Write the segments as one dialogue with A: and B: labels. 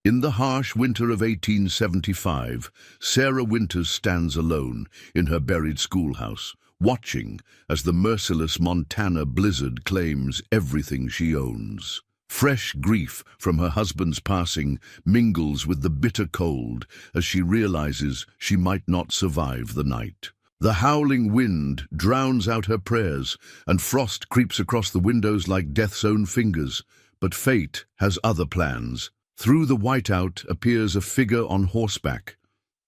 A: In the harsh winter of 1875, Sarah Winters stands alone in her buried schoolhouse, watching as the merciless Montana blizzard claims everything she owns. Fresh grief from her husband's passing mingles with the bitter cold as she realizes she might not survive the night. The howling wind drowns out her prayers, and frost creeps across the windows like death's own fingers. But fate has other plans. Through the whiteout appears a figure on horseback,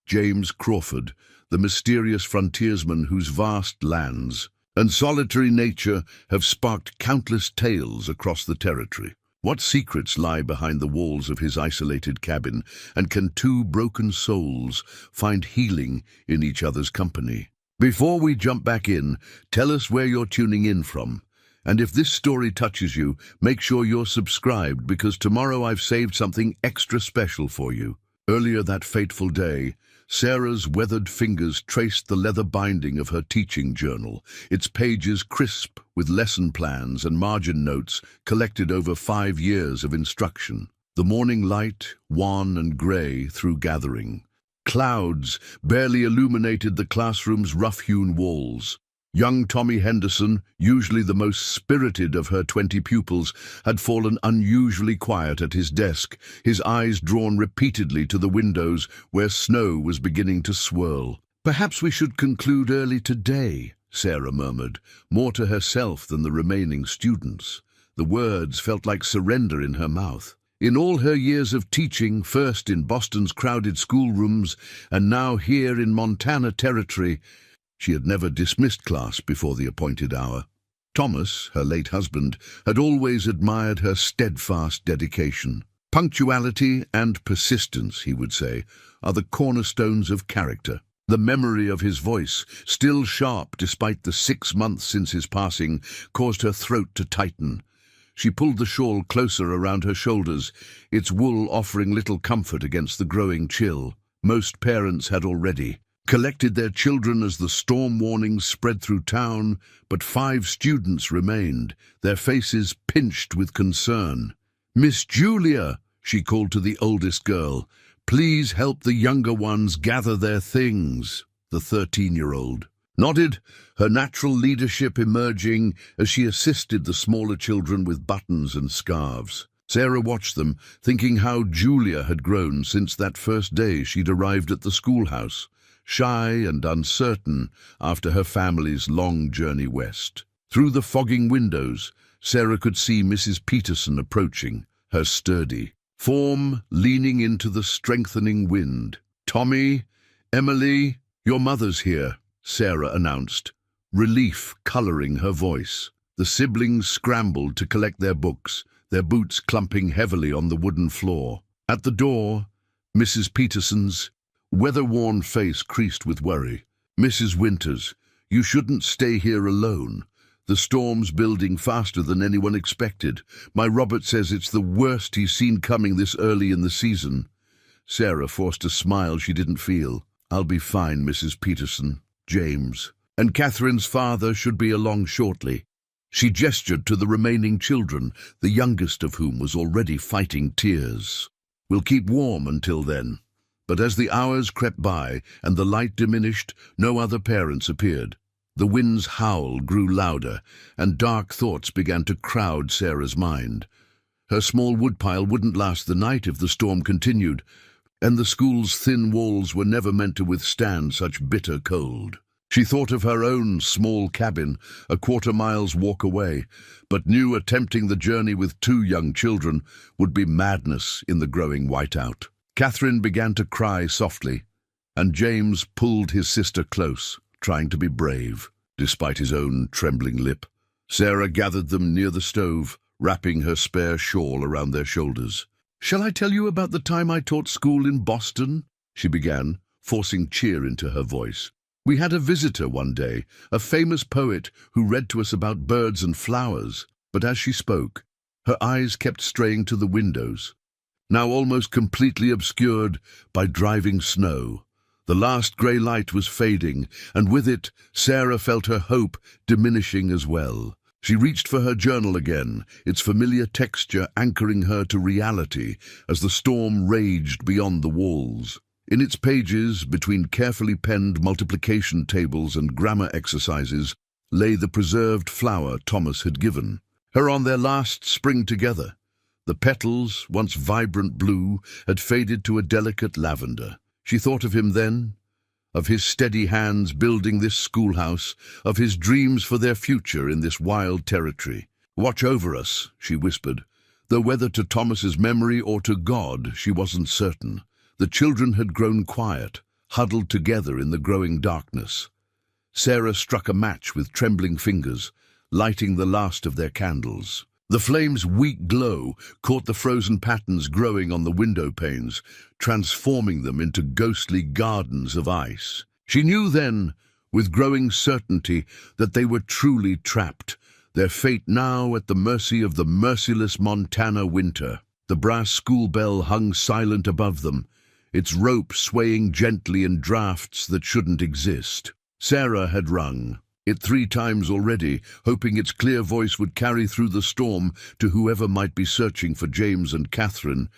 A: James Crawford, the mysterious frontiersman whose vast lands and solitary nature have sparked countless tales across the territory. What secrets lie behind the walls of his isolated cabin, and can two broken souls find healing in each other's company? Before we jump back in, tell us where you're tuning in from. And if this story touches you, make sure you're subscribed, because tomorrow I've saved something extra special for you. Earlier that fateful day, Sarah's weathered fingers traced the leather binding of her teaching journal, its pages crisp with lesson plans and margin notes collected over 5 years of instruction. The morning light, wan and grey through gathering. Clouds barely illuminated the classroom's rough-hewn walls. Young Tommy Henderson, usually the most spirited of her 20 pupils, had fallen unusually quiet at his desk, his eyes drawn repeatedly to the windows where snow was beginning to swirl. "Perhaps we should conclude early today," Sarah murmured, more to herself than the remaining students. The words felt like surrender in her mouth. In all her years of teaching, first in Boston's crowded schoolrooms and now here in Montana territory, she had never dismissed class before the appointed hour. Thomas, her late husband, had always admired her steadfast dedication. Punctuality and persistence, he would say, are the cornerstones of character. The memory of his voice, still sharp despite the 6 months since his passing, caused her throat to tighten. She pulled the shawl closer around her shoulders, its wool offering little comfort against the growing chill. Most parents had already collected their children as the storm warnings spread through town, but 5 students remained, their faces pinched with concern. "Miss Julia," she called to the oldest girl, "please help the younger ones gather their things." The 13-year-old nodded, her natural leadership emerging as she assisted the smaller children with buttons and scarves. Sarah watched them, thinking how Julia had grown since that first day she'd arrived at the schoolhouse, shy and uncertain after her family's long journey west. Through the fogging windows, Sarah could see Mrs. Peterson approaching, her sturdy form leaning into the strengthening wind. "Tommy, Emily, your mother's here," Sarah announced, relief coloring her voice. The siblings scrambled to collect their books, their boots clumping heavily on the wooden floor. At the door, Mrs. Peterson's weather-worn face creased with worry. "Mrs. Winters, you shouldn't stay here alone. The storm's building faster than anyone expected. My Robert says it's the worst he's seen coming this early in the season." Sarah forced a smile she didn't feel. "I'll be fine, Mrs. Peterson. James and Catherine's father should be along shortly." She gestured to the remaining children, the youngest of whom was already fighting tears. "We'll keep warm until then." But as the hours crept by and the light diminished, no other parents appeared. The wind's howl grew louder, and dark thoughts began to crowd Sarah's mind. Her small woodpile wouldn't last the night if the storm continued, and the school's thin walls were never meant to withstand such bitter cold. She thought of her own small cabin, a 1/4 mile's walk away, but knew attempting the journey with 2 young children would be madness in the growing whiteout. Catherine began to cry softly, and James pulled his sister close, trying to be brave, despite his own trembling lip. Sarah gathered them near the stove, wrapping her spare shawl around their shoulders. "Shall I tell you about the time I taught school in Boston?" she began, forcing cheer into her voice. "We had a visitor one day, a famous poet who read to us about birds and flowers." But as she spoke, her eyes kept straying to the windows, now almost completely obscured by driving snow. The last grey light was fading, and with it, Sarah felt her hope diminishing as well. She reached for her journal again, its familiar texture anchoring her to reality as the storm raged beyond the walls. In its pages, between carefully penned multiplication tables and grammar exercises, lay the preserved flower Thomas had given her on their last spring together. The petals, once vibrant blue, had faded to a delicate lavender. She thought of him then, of his steady hands building this schoolhouse, of his dreams for their future in this wild territory. "Watch over us," she whispered, though whether to Thomas's memory or to God she wasn't certain. The children had grown quiet, huddled together in the growing darkness. Sarah struck a match with trembling fingers, lighting the last of their candles. The flame's weak glow caught the frozen patterns growing on the window panes, transforming them into ghostly gardens of ice. She knew then, with growing certainty, that they were truly trapped, their fate now at the mercy of the merciless Montana winter. The brass school bell hung silent above them, its rope swaying gently in drafts that shouldn't exist. Sarah had rung it 3 times already, hoping its clear voice would carry through the storm to whoever might be searching for James and Catherine.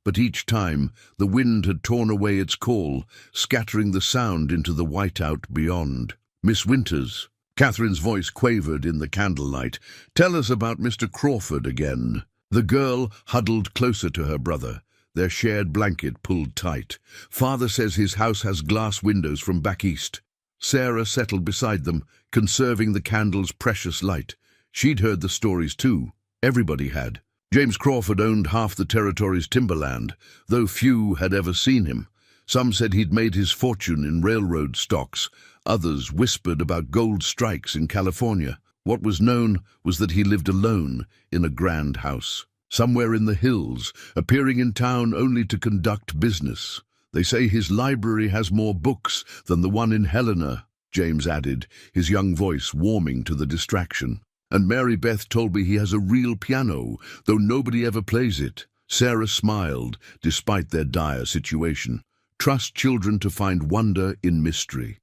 A: But each time, the wind had torn away its call, scattering the sound into the whiteout beyond. "Miss Winters," Catherine's voice quavered in the candlelight, "tell us about Mr. Crawford again." The girl huddled closer to her brother, their shared blanket pulled tight. "Father says his house has glass windows from back east." Sarah settled beside them, conserving the candle's precious light. She'd heard the stories too. Everybody had. James Crawford owned half the territory's timberland, though few had ever seen him. Some said he'd made his fortune in railroad stocks. Others whispered about gold strikes in California. What was known was that he lived alone in a grand house, somewhere in the hills, appearing in town only to conduct business. "They say his library has more books than the one in Helena," James added, his young voice warming to the distraction. "And Mary Beth told me he has a real piano, though nobody ever plays it." Sarah smiled, despite their dire situation. Trust children to find wonder in mystery.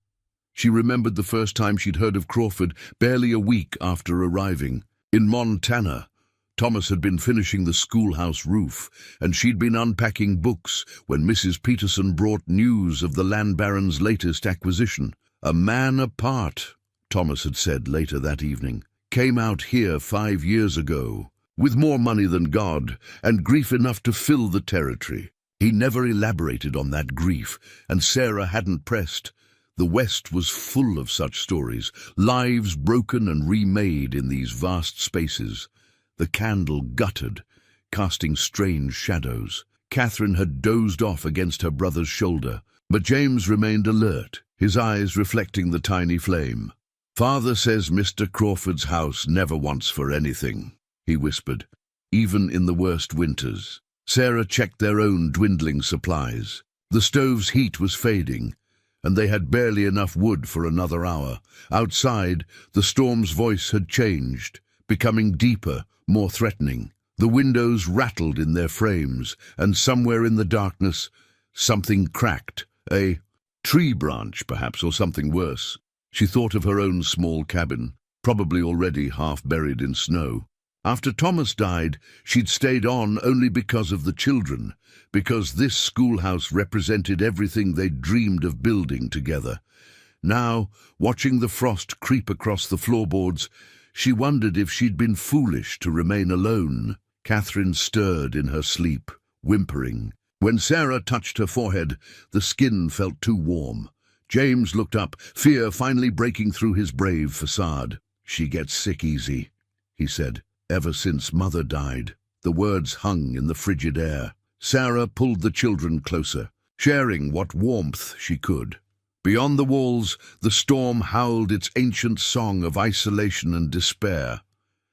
A: She remembered the first time she'd heard of Crawford barely a week after arriving. In Montana, Thomas had been finishing the schoolhouse roof, and she'd been unpacking books when Mrs. Peterson brought news of the land baron's latest acquisition. "A man apart," Thomas had said later that evening, "came out here 5 years ago, with more money than God, and grief enough to fill the territory." He never elaborated on that grief, and Sarah hadn't pressed. The West was full of such stories, lives broken and remade in these vast spaces. The candle guttered, casting strange shadows. Catherine had dozed off against her brother's shoulder, but James remained alert, his eyes reflecting the tiny flame. "Father says Mr. Crawford's house never wants for anything," he whispered, "even in the worst winters." Sarah checked their own dwindling supplies. The stove's heat was fading, and they had barely enough wood for another hour. Outside, the storm's voice had changed, becoming deeper, more threatening. The windows rattled in their frames, and somewhere in the darkness, something cracked. A tree branch, perhaps, or something worse. She thought of her own small cabin, probably already half buried in snow. After Thomas died, she'd stayed on only because of the children, because this schoolhouse represented everything they'd dreamed of building together. Now, watching the frost creep across the floorboards, she wondered if she'd been foolish to remain alone. Catherine stirred in her sleep, whimpering. When Sarah touched her forehead, the skin felt too warm. James looked up, fear finally breaking through his brave facade. "She gets sick easy," he said. "Ever since Mother died." The words hung in the frigid air. Sarah pulled the children closer, sharing what warmth she could. Beyond the walls, the storm howled its ancient song of isolation and despair.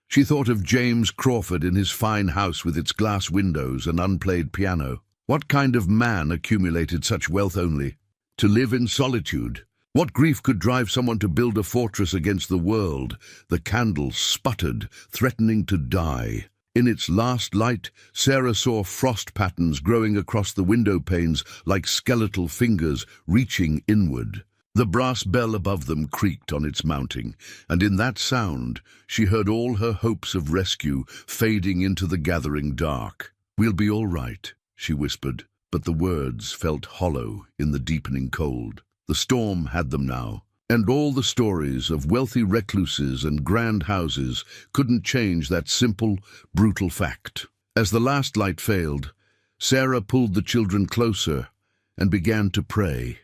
A: She thought of James Crawford in his fine house with its glass windows and unplayed piano. What kind of man accumulated such wealth only to live in solitude? What grief could drive someone to build a fortress against the world? The candle sputtered, threatening to die. In its last light, Sarah saw frost patterns growing across the window panes like skeletal fingers reaching inward. The brass bell above them creaked on its mounting, and in that sound she heard all her hopes of rescue fading into the gathering dark. "We'll be all right," she whispered, but the words felt hollow in the deepening cold. The storm had them now, and all the stories of wealthy recluses and grand houses couldn't change that simple, brutal fact. As the last light failed, Sarah pulled the children closer and began to pray.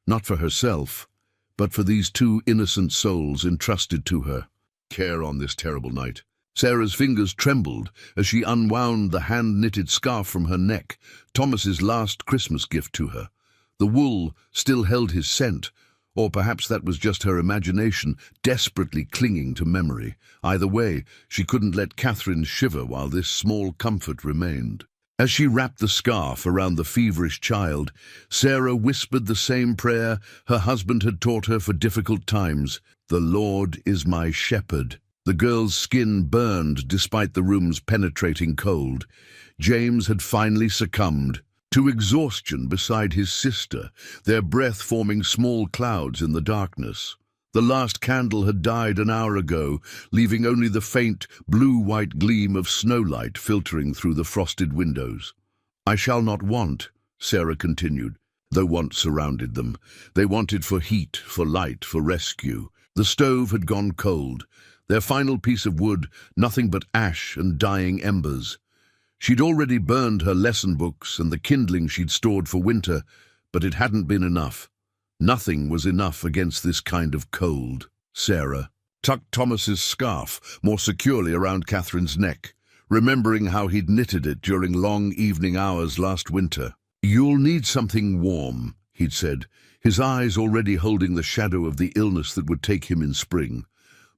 A: Not for herself, but for these two innocent souls entrusted to her. Care on this terrible night. Sarah's fingers trembled as she unwound the hand-knitted scarf from her neck, Thomas's last Christmas gift to her. The wool still held his scent, or perhaps that was just her imagination desperately clinging to memory. Either way, she couldn't let Catherine shiver while this small comfort remained. As she wrapped the scarf around the feverish child, Sarah whispered the same prayer her husband had taught her for difficult times. "The Lord is my shepherd." The girl's skin burned despite the room's penetrating cold. James had finally succumbed to exhaustion beside his sister, their breath forming small clouds in the darkness. The last candle had died an hour ago, leaving only the faint, blue-white gleam of snowlight filtering through the frosted windows. "I shall not want," Sarah continued, though want surrounded them. They wanted for heat, for light, for rescue. The stove had gone cold, their final piece of wood nothing but ash and dying embers. She'd already burned her lesson books and the kindling she'd stored for winter, but it hadn't been enough. Nothing was enough against this kind of cold. Sarah tucked Thomas's scarf more securely around Catherine's neck, remembering how he'd knitted it during long evening hours last winter. "You'll need something warm," he'd said, his eyes already holding the shadow of the illness that would take him in spring.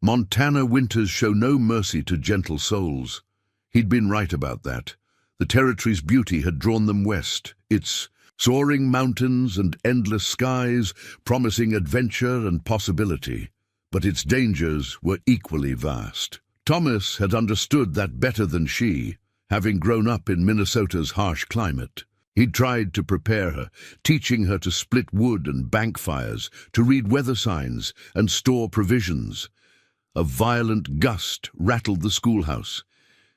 A: Montana winters show no mercy to gentle souls. He'd been right about that. The territory's beauty had drawn them west, its soaring mountains and endless skies promising adventure and possibility. But its dangers were equally vast. Thomas had understood that better than she, having grown up in Minnesota's harsh climate. He'd tried to prepare her, teaching her to split wood and bank fires, to read weather signs and store provisions. A violent gust rattled the schoolhouse,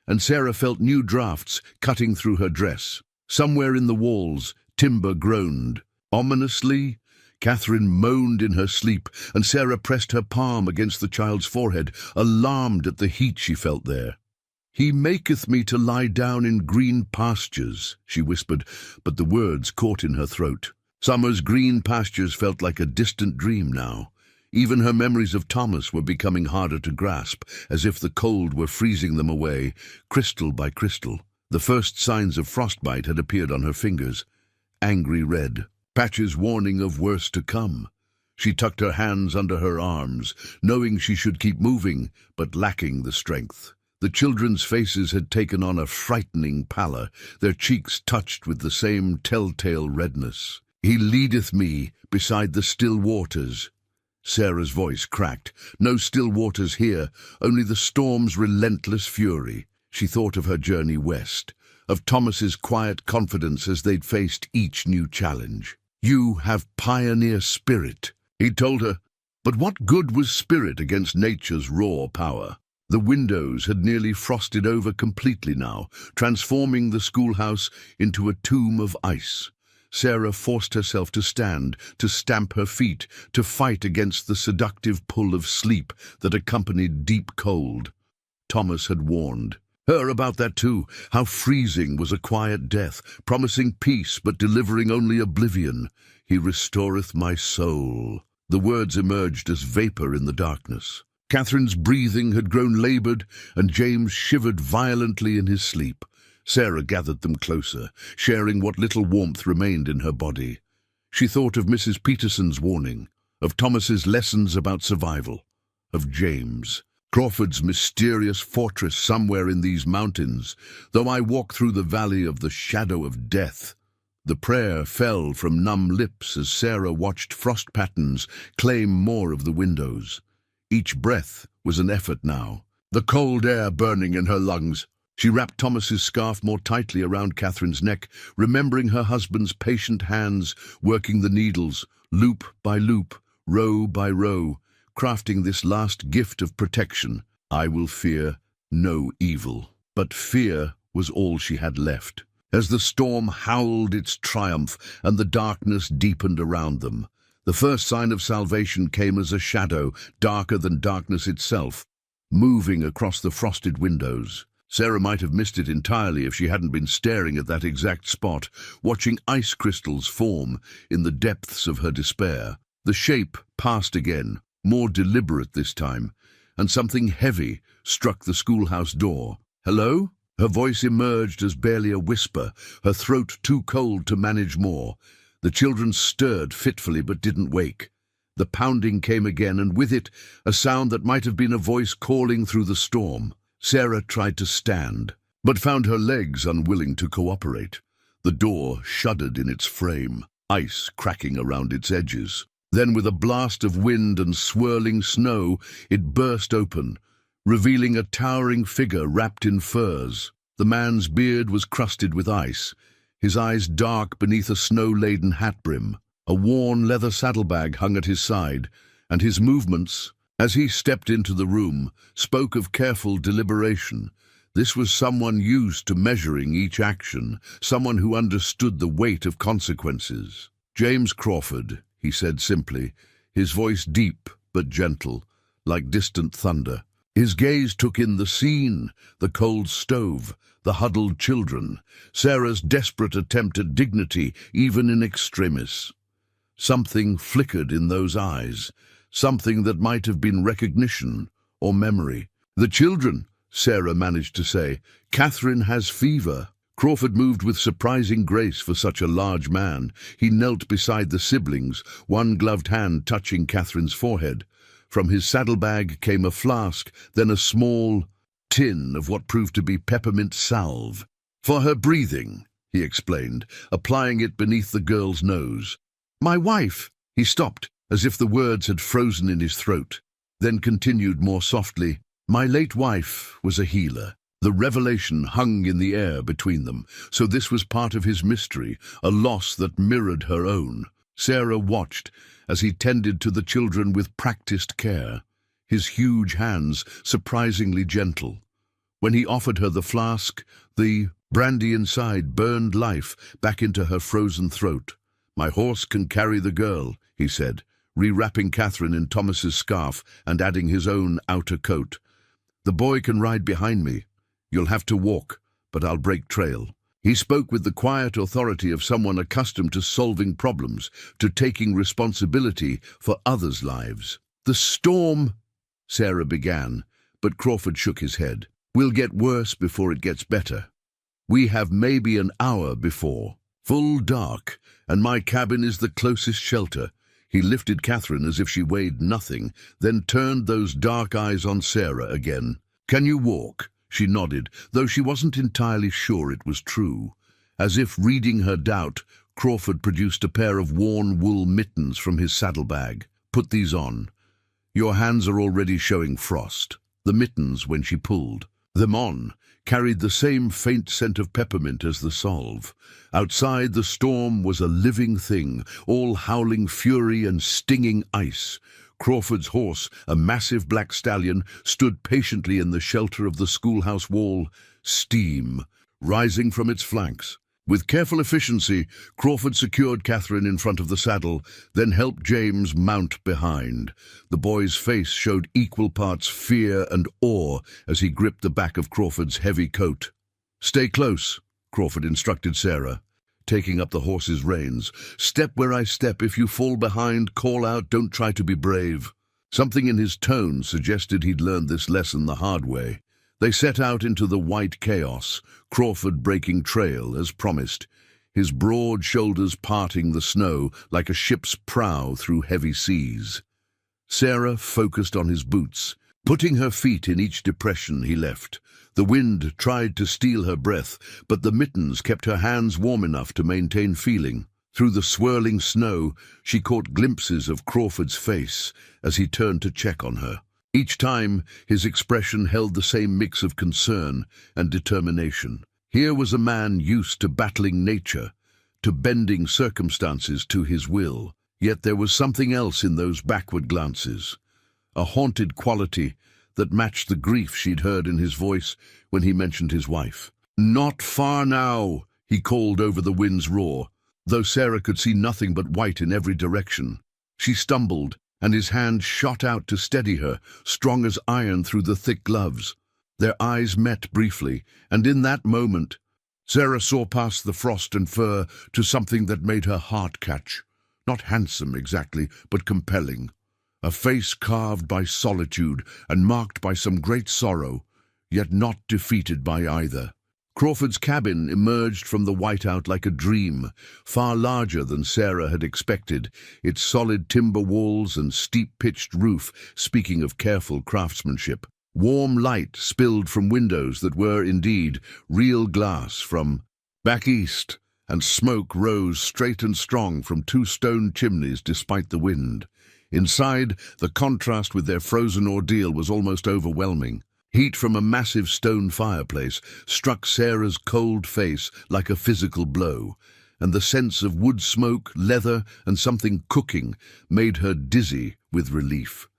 A: and Sarah felt new drafts cutting through her dress. Somewhere in the walls, timber groaned. Ominously, Catherine moaned in her sleep, and Sarah pressed her palm against the child's forehead, alarmed at the heat she felt there. "He maketh me to lie down in green pastures," she whispered, but the words caught in her throat. Summer's green pastures felt like a distant dream now. Even her memories of Thomas were becoming harder to grasp, as if the cold were freezing them away, crystal by crystal. The first signs of frostbite had appeared on her fingers. Angry red, patches warning of worse to come. She tucked her hands under her arms, knowing she should keep moving, but lacking the strength. The children's faces had taken on a frightening pallor, their cheeks touched with the same telltale redness. "He leadeth me beside the still waters." Sarah's voice cracked. No still waters here, only the storm's relentless fury. She thought of her journey west, of Thomas's quiet confidence as they'd faced each new challenge. "You have pioneer spirit," he'd told her. But what good was spirit against nature's raw power? The windows had nearly frosted over completely now, transforming the schoolhouse into a tomb of ice. Sarah forced herself to stand, to stamp her feet, to fight against the seductive pull of sleep that accompanied deep cold. Thomas had warned her about that too, how freezing was a quiet death, promising peace but delivering only oblivion. "He restoreth my soul." The words emerged as vapor in the darkness. Catherine's breathing had grown labored, and James shivered violently in his sleep. Sarah gathered them closer, sharing what little warmth remained in her body. She thought of Mrs. Peterson's warning, of Thomas's lessons about survival, of James. "Crawford's mysterious fortress somewhere in these mountains, though I walk through the valley of the shadow of death." The prayer fell from numb lips as Sarah watched frost patterns claim more of the windows. Each breath was an effort now, the cold air burning in her lungs. She wrapped Thomas's scarf more tightly around Catherine's neck, remembering her husband's patient hands working the needles, loop by loop, row by row, crafting this last gift of protection. I will fear no evil. But fear was all she had left. As the storm howled its triumph and the darkness deepened around them, the first sign of salvation came as a shadow, darker than darkness itself, moving across the frosted windows. Sarah might have missed it entirely if she hadn't been staring at that exact spot, watching ice crystals form in the depths of her despair. The shape passed again, more deliberate this time, and something heavy struck the schoolhouse door. "Hello?" Her voice emerged as barely a whisper, her throat too cold to manage more. The children stirred fitfully but didn't wake. The pounding came again, and with it, a sound that might have been a voice calling through the storm. Sarah tried to stand, but found her legs unwilling to cooperate. The door shuddered in its frame, ice cracking around its edges. Then, with a blast of wind and swirling snow, it burst open, revealing a towering figure wrapped in furs. The man's beard was crusted with ice, his eyes dark beneath a snow-laden hat brim. A worn leather saddlebag hung at his side, and his movements, as he stepped into the room, spoke of careful deliberation. This was someone used to measuring each action, someone who understood the weight of consequences. "James Crawford," he said simply, his voice deep but gentle, like distant thunder. His gaze took in the scene, the cold stove, the huddled children, Sarah's desperate attempt at dignity, even in extremis. Something flickered in those eyes, something that might have been recognition or memory. "The children," Sarah managed to say. "Catherine has fever." Crawford moved with surprising grace for such a large man. He knelt beside the siblings, one gloved hand touching Catherine's forehead. From his saddlebag came a flask, then a small tin of what proved to be peppermint salve. "For her breathing," he explained, applying it beneath the girl's nose. "My wife." He stopped, as if the words had frozen in his throat, then continued more softly. "My late wife was a healer." The revelation hung in the air between them, so this was part of his mystery, a loss that mirrored her own. Sarah watched as he tended to the children with practiced care, his huge hands surprisingly gentle. When he offered her the flask, the brandy inside burned life back into her frozen throat. "My horse can carry the girl," he said, rewrapping Catherine in Thomas's scarf and adding his own outer coat. "The boy can ride behind me. You'll have to walk, but I'll break trail." He spoke with the quiet authority of someone accustomed to solving problems, to taking responsibility for others' lives. "The storm," Sarah began, but Crawford shook his head. "Will get worse before it gets better. We have maybe an hour before. Full dark, and my cabin is the closest shelter." He lifted Catherine as if she weighed nothing, then turned those dark eyes on Sarah again. "Can you walk?" She nodded, though she wasn't entirely sure it was true. As if reading her doubt, Crawford produced a pair of worn wool mittens from his saddlebag. "Put these on. Your hands are already showing frost." The mittens, when she pulled them on, carried the same faint scent of peppermint as the salve. Outside, the storm was a living thing, all howling fury and stinging ice. Crawford's horse, a massive black stallion, stood patiently in the shelter of the schoolhouse wall, steam rising from its flanks. With careful efficiency, Crawford secured Catherine in front of the saddle, then helped James mount behind. The boy's face showed equal parts fear and awe as he gripped the back of Crawford's heavy coat. "Stay close," Crawford instructed Sarah, taking up the horse's reins. "Step where I step. If you fall behind, call out, don't try to be brave." Something in his tone suggested he'd learned this lesson the hard way. They set out into the white chaos, Crawford breaking trail as promised, his broad shoulders parting the snow like a ship's prow through heavy seas. Sarah focused on his boots, putting her feet in each depression he left. The wind tried to steal her breath, but the mittens kept her hands warm enough to maintain feeling. Through the swirling snow, she caught glimpses of Crawford's face as he turned to check on her. Each time, his expression held the same mix of concern and determination. Here was a man used to battling nature, to bending circumstances to his will. Yet there was something else in those backward glances, a haunted quality that matched the grief she'd heard in his voice when he mentioned his wife. "Not far now," he called over the wind's roar, though Sarah could see nothing but white in every direction. She stumbled, and his hand shot out to steady her, strong as iron through the thick gloves. Their eyes met briefly, and in that moment, Sarah saw past the frost and fur to something that made her heart catch. Not handsome exactly, but compelling. A face carved by solitude and marked by some great sorrow, yet not defeated by either. Crawford's cabin emerged from the whiteout like a dream, far larger than Sarah had expected, its solid timber walls and steep-pitched roof speaking of careful craftsmanship. Warm light spilled from windows that were, indeed, real glass from back east, and smoke rose straight and strong from two stone chimneys despite the wind. Inside, the contrast with their frozen ordeal was almost overwhelming. Heat from a massive stone fireplace struck Sarah's cold face like a physical blow, and the sense of wood smoke, leather, and something cooking made her dizzy with relief.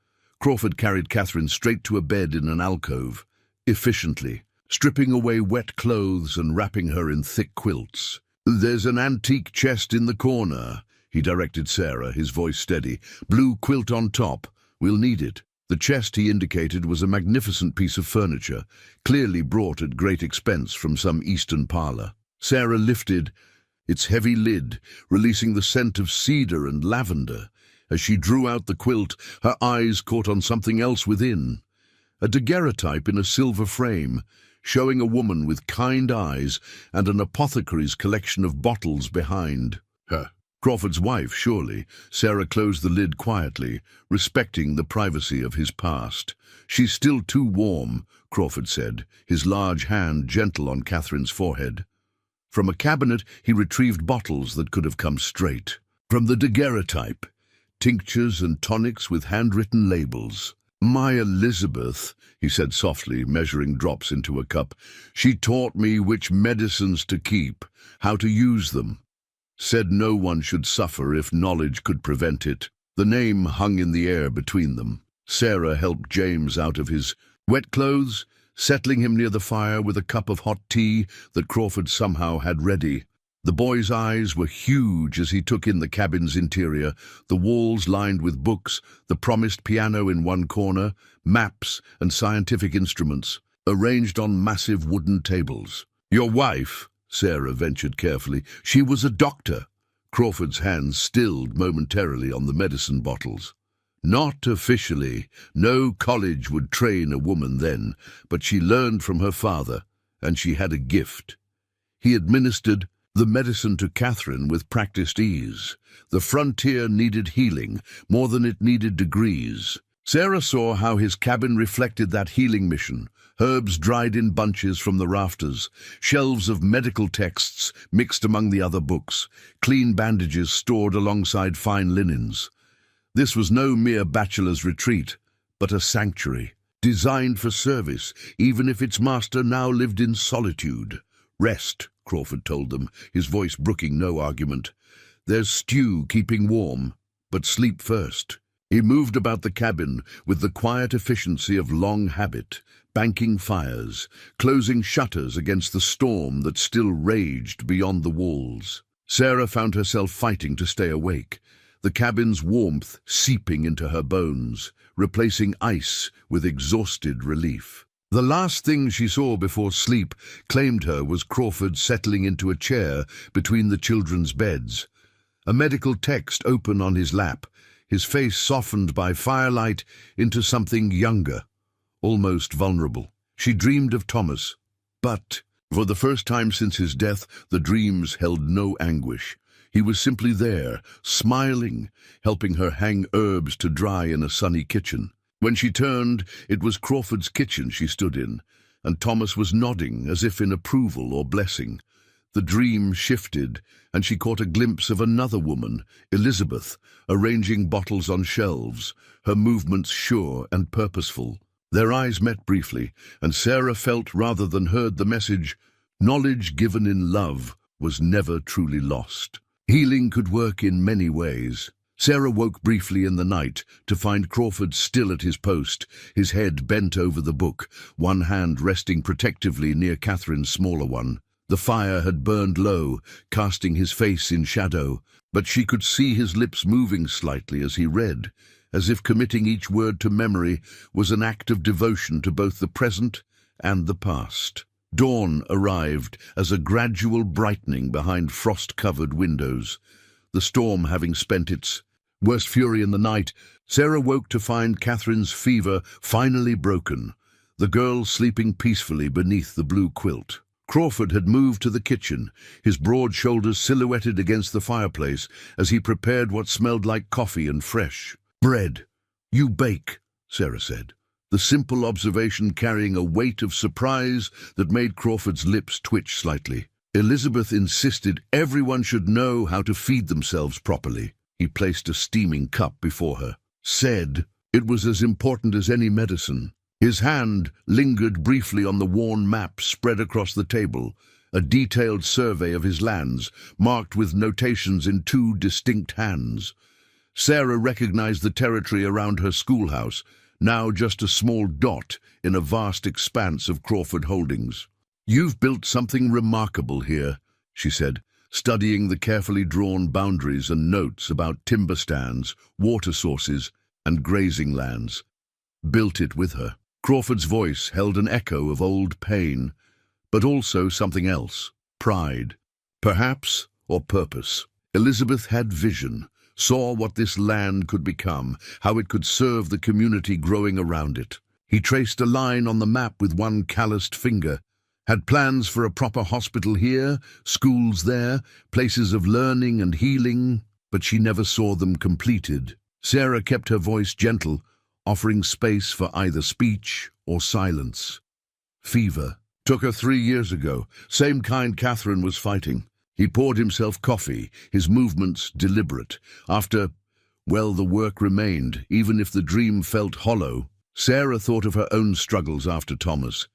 A: Crawford carried Catherine straight to a bed in an alcove, efficiently, stripping away wet clothes and wrapping her in thick quilts. "There's an antique chest in the corner," he directed Sarah, his voice steady. "Blue quilt on top. We'll need it." The chest he indicated was a magnificent piece of furniture, clearly brought at great expense from some eastern parlour. Sarah lifted its heavy lid, releasing the scent of cedar and lavender. As she drew out the quilt, her eyes caught on something else within. A daguerreotype in a silver frame, showing a woman with kind eyes and an apothecary's collection of bottles behind her. Crawford's wife, surely. Sarah closed the lid quietly, respecting the privacy of his past. "She's still too warm," Crawford said, his large hand gentle on Catherine's forehead. From a cabinet he retrieved bottles that could have come straight from the daguerreotype, tinctures and tonics with handwritten labels. "My Elizabeth," he said softly, measuring drops into a cup. "She taught me which medicines to keep, how to use them. Said no one should suffer if knowledge could prevent it." The name hung in the air between them. Sarah helped James out of his wet clothes, settling him near the fire with a cup of hot tea that Crawford somehow had ready. The boy's eyes were huge as he took in the cabin's interior, the walls lined with books, the promised piano in one corner, maps and scientific instruments, arranged on massive wooden tables. "Your wife," Sarah ventured carefully. "She was a doctor." Crawford's hands stilled momentarily on the medicine bottles. "Not officially. No college would train a woman then, but she learned from her father, and she had a gift." He administered the medicine to Catherine with practiced ease. The frontier needed healing more than it needed degrees. Sarah saw how his cabin reflected that healing mission. Herbs dried in bunches from the rafters, shelves of medical texts mixed among the other books, clean bandages stored alongside fine linens. This was no mere bachelor's retreat, but a sanctuary, designed for service, even if its master now lived in solitude. "Rest," Crawford told them, his voice brooking no argument. "There's stew keeping warm, but sleep first." He moved about the cabin with the quiet efficiency of long habit, banking fires, closing shutters against the storm that still raged beyond the walls. Sarah found herself fighting to stay awake, the cabin's warmth seeping into her bones, replacing ice with exhausted relief. The last thing she saw before sleep claimed her was Crawford settling into a chair between the children's beds, a medical text open on his lap, his face softened by firelight into something younger, almost vulnerable. She dreamed of Thomas, but for the first time since his death, the dreams held no anguish. He was simply there, smiling, helping her hang herbs to dry in a sunny kitchen. When she turned, it was Crawford's kitchen she stood in, and Thomas was nodding as if in approval or blessing. The dream shifted, and she caught a glimpse of another woman, Elizabeth, arranging bottles on shelves, her movements sure and purposeful. Their eyes met briefly, and Sarah felt rather than heard the message, knowledge given in love was never truly lost. Healing could work in many ways. Sarah woke briefly in the night to find Crawford still at his post, his head bent over the book, one hand resting protectively near Catherine's smaller one. The fire had burned low, casting his face in shadow, but she could see his lips moving slightly as he read, as if committing each word to memory was an act of devotion to both the present and the past. Dawn arrived as a gradual brightening behind frost-covered windows. The storm having spent its worst fury in the night, Sarah woke to find Catherine's fever finally broken, the girl sleeping peacefully beneath the blue quilt. Crawford had moved to the kitchen, his broad shoulders silhouetted against the fireplace as he prepared what smelled like coffee and fresh bread. "You bake," Sarah said, the simple observation carrying a weight of surprise that made Crawford's lips twitch slightly. Elizabeth insisted everyone should know how to feed themselves properly. He placed a steaming cup before her, said it was as important as any medicine. His hand lingered briefly on the worn map spread across the table, a detailed survey of his lands, marked with notations in two distinct hands. Sarah recognized the territory around her schoolhouse, now just a small dot in a vast expanse of Crawford holdings. "You've built something remarkable here," she said, studying the carefully drawn boundaries and notes about timber stands, water sources, and grazing lands. Built it with her. Crawford's voice held an echo of old pain, but also something else, pride. Perhaps, or purpose. Elizabeth had vision, saw what this land could become, how it could serve the community growing around it. He traced a line on the map with one calloused finger, had plans for a proper hospital here, schools there, places of learning and healing, but she never saw them completed. Sarah kept her voice gentle, offering space for either speech or silence. Fever. Took her 3 years ago, same kind Catherine was fighting. He poured himself coffee, his movements deliberate. After, well, the work remained, even if the dream felt hollow. Sarah thought of her own struggles after Thomas,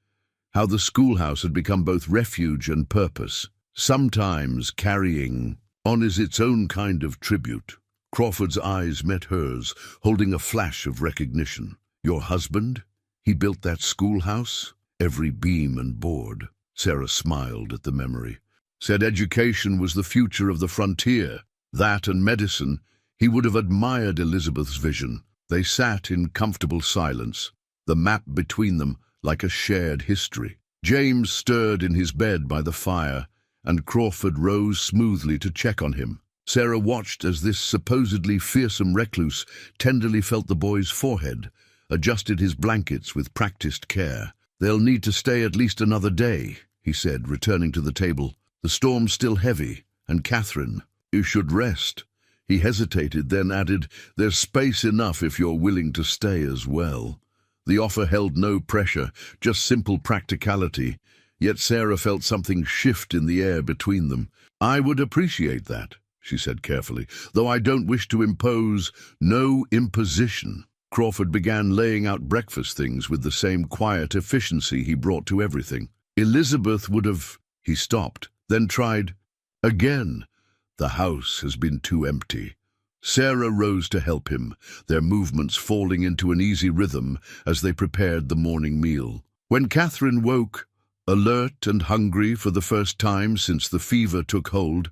A: how the schoolhouse had become both refuge and purpose, sometimes carrying on as its own kind of tribute. Crawford's eyes met hers, holding a flash of recognition. "Your husband? He built that schoolhouse? Every beam and board." Sarah smiled at the memory. Said education was the future of the frontier. That and medicine. He would have admired Elizabeth's vision. They sat in comfortable silence, the map between them like a shared history. James stirred in his bed by the fire, and Crawford rose smoothly to check on him. Sarah watched as this supposedly fearsome recluse tenderly felt the boy's forehead, adjusted his blankets with practiced care. "They'll need to stay at least another day," he said, returning to the table. "The storm's still heavy, and Catherine, you should rest." He hesitated, then added, "There's space enough if you're willing to stay as well." The offer held no pressure, just simple practicality, yet Sarah felt something shift in the air between them. "I would appreciate that," she said carefully, "though I don't wish to impose. No imposition." Crawford began laying out breakfast things with the same quiet efficiency he brought to everything. Elizabeth would have... He stopped, then tried again. "The house has been too empty." Sarah rose to help him, their movements falling into an easy rhythm as they prepared the morning meal. When Catherine woke, alert and hungry for the first time since the fever took hold,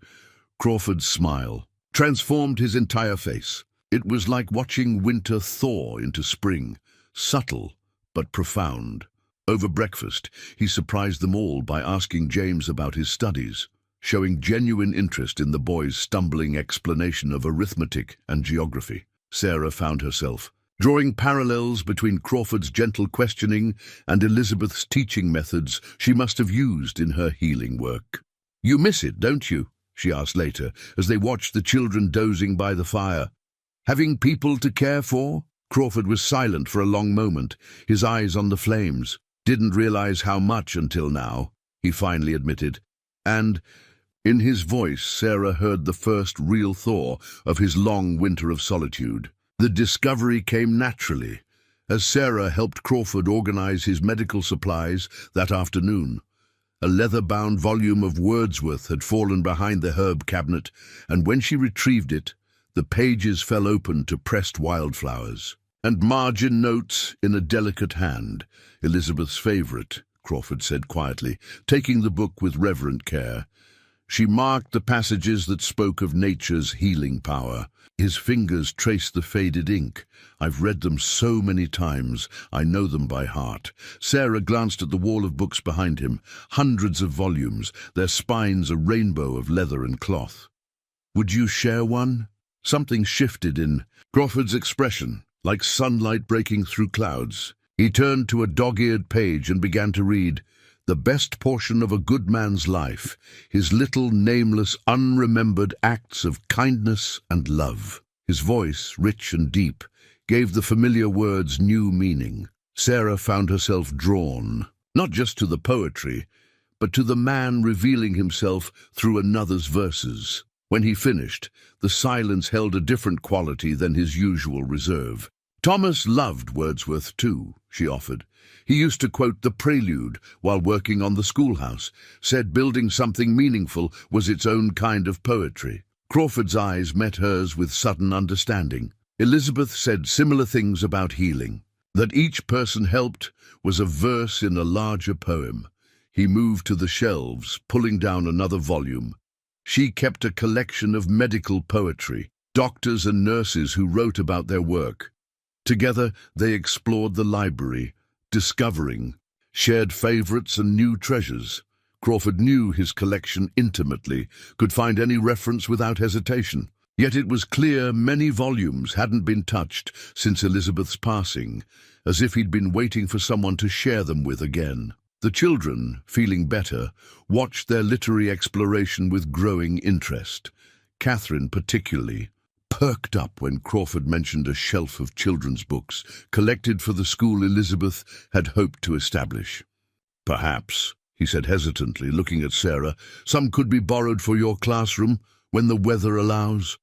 A: Crawford's smile transformed his entire face. It was like watching winter thaw into spring, subtle but profound. Over breakfast, he surprised them all by asking James about his studies, showing genuine interest in the boy's stumbling explanation of arithmetic and geography. Sarah found herself drawing parallels between Crawford's gentle questioning and Elizabeth's teaching methods she must have used in her healing work. "You miss it, don't you?" she asked later, as they watched the children dozing by the fire. "Having people to care for?" Crawford was silent for a long moment, his eyes on the flames. "Didn't realize how much until now," he finally admitted. And in his voice, Sarah heard the first real thaw of his long winter of solitude. The discovery came naturally, as Sarah helped Crawford organize his medical supplies that afternoon. A leather-bound volume of Wordsworth had fallen behind the herb cabinet, and when she retrieved it, The pages fell open to pressed wildflowers. And margin notes in a delicate hand. Elizabeth's favorite, Crawford said quietly, taking the book with reverent care. She marked the passages that spoke of nature's healing power. His fingers traced the faded ink. I've read them so many times, I know them by heart. Sarah glanced at the wall of books behind him, hundreds of volumes, their spines a rainbow of leather and cloth. Would you share one? Something shifted in Crawford's expression, like sunlight breaking through clouds. He turned to a dog-eared page and began to read, "The best portion of a good man's life, his little, nameless, unremembered acts of kindness and love." His voice, rich and deep, gave the familiar words new meaning. Sarah found herself drawn, not just to the poetry, but to the man revealing himself through another's verses. When he finished, the silence held a different quality than his usual reserve. Thomas loved Wordsworth too, she offered. He used to quote the Prelude while working on the schoolhouse, said building something meaningful was its own kind of poetry. Crawford's eyes met hers with sudden understanding. Elizabeth said similar things about healing. That each person helped was a verse in a larger poem. He moved to the shelves, pulling down another volume. She kept a collection of medical poetry, doctors and nurses who wrote about their work. Together, they explored the library, discovering, shared favorites and new treasures. Crawford knew his collection intimately, could find any reference without hesitation. Yet it was clear many volumes hadn't been touched since Elizabeth's passing, as if he'd been waiting for someone to share them with again. The children, feeling better, watched their literary exploration with growing interest. Catherine, particularly, perked up when Crawford mentioned a shelf of children's books collected for the school Elizabeth had hoped to establish. "Perhaps," he said hesitantly, looking at Sarah, "some could be borrowed for your classroom when the weather allows."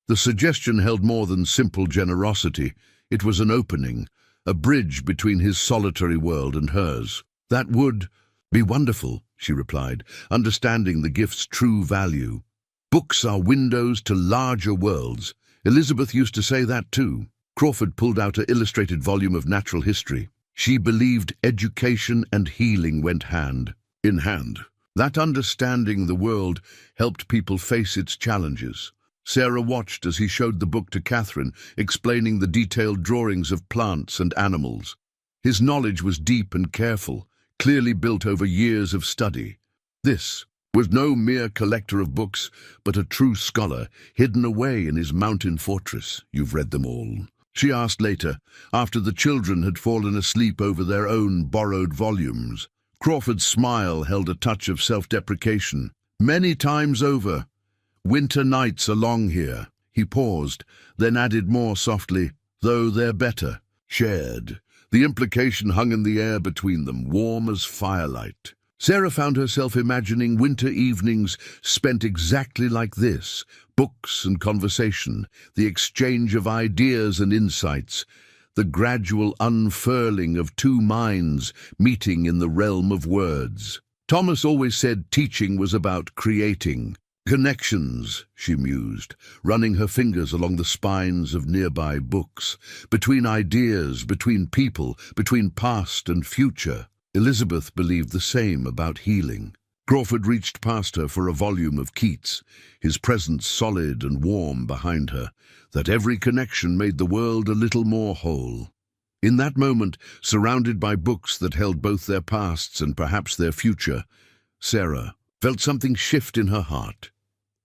A: The suggestion held more than simple generosity. It was an opening, a bridge between his solitary world and hers. "That would be wonderful," she replied, understanding the gift's true value. "Books are windows to larger worlds." Elizabeth used to say that too. Crawford pulled out an illustrated volume of natural history. She believed education and healing went hand in hand. That understanding the world helped people face its challenges. Sarah watched as he showed the book to Catherine, explaining the detailed drawings of plants and animals. His knowledge was deep and careful, clearly built over years of study. This was no mere collector of books, but a true scholar, hidden away in his mountain fortress. "You've read them all?" she asked later, after the children had fallen asleep over their own borrowed volumes. Crawford's smile held a touch of self-deprecation. "Many times over. Winter nights are long here." He paused, then added more softly, "though they're better shared." The implication hung in the air between them, warm as firelight. Sarah found herself imagining winter evenings spent exactly like this, books and conversation, the exchange of ideas and insights, the gradual unfurling of two minds meeting in the realm of words. Thomas always said teaching was about creating connections, she mused, running her fingers along the spines of nearby books, between ideas, between people, between past and future. Elizabeth believed the same about healing. Crawford reached past her for a volume of Keats, his presence solid and warm behind her, that every connection made the world a little more whole. In that moment, surrounded by books that held both their pasts and perhaps their future, Sarah felt something shift in her heart.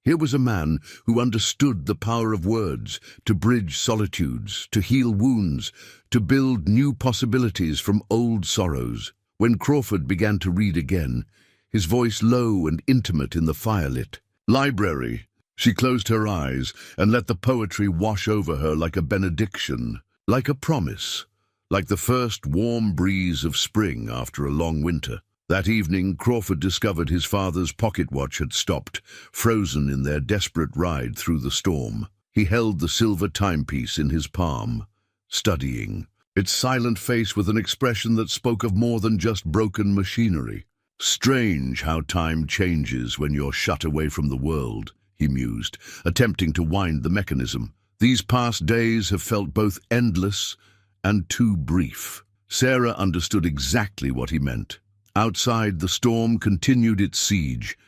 A: Here was a man who understood the power of words, to bridge solitudes, to heal wounds, to build new possibilities from old sorrows. When Crawford began to read again, his voice low and intimate in the firelit library, she closed her eyes and let the poetry wash over her like a benediction, like a promise, like the first warm breeze of spring after a long winter. That evening, Crawford discovered his father's pocket watch had stopped, frozen in their desperate ride through the storm. He held the silver timepiece in his palm, studying, its silent face with an expression that spoke of more than just broken machinery. "Strange how time changes when you're shut away from the world," he mused, attempting to wind the mechanism. These past days have felt both endless and too brief. Sarah understood exactly what he meant. Outside, the storm continued its siege,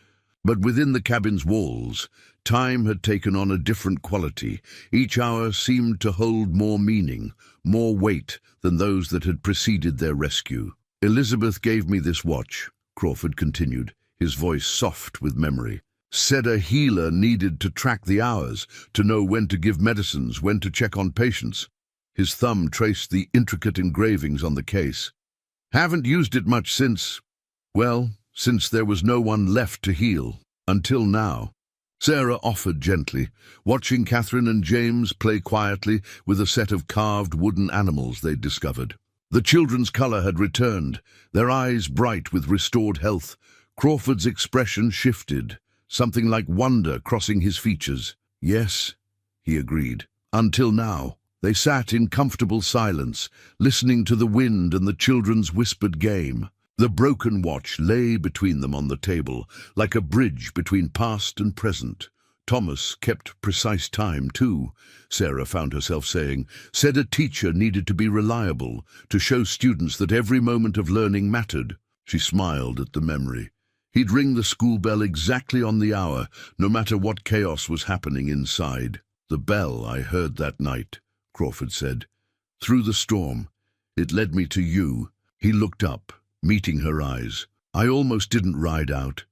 A: but within the cabin's walls, time had taken on a different quality. Each hour seemed to hold more meaning, more weight than those that had preceded their rescue. Elizabeth gave me this watch, Crawford continued, his voice soft with memory. Said a healer needed to track the hours, to know when to give medicines, when to check on patients. His thumb traced the intricate engravings on the case. Haven't used it much since there was no one left to heal. Until now. Sarah offered gently, watching Catherine and James play quietly with a set of carved wooden animals they'd discovered. The children's color had returned, their eyes bright with restored health. Crawford's expression shifted, something like wonder crossing his features. Yes, he agreed. Until now. They sat in comfortable silence, listening to the wind and the children's whispered game. The broken watch lay between them on the table, like a bridge between past and present. Thomas kept precise time, too, Sarah found herself saying. Said a teacher needed to be reliable, to show students that every moment of learning mattered. She smiled at the memory. He'd ring the school bell exactly on the hour, no matter what chaos was happening inside. The bell I heard that night, Crawford said. Through the storm. It led me to you. He looked up, meeting her eyes. I almost didn't ride out.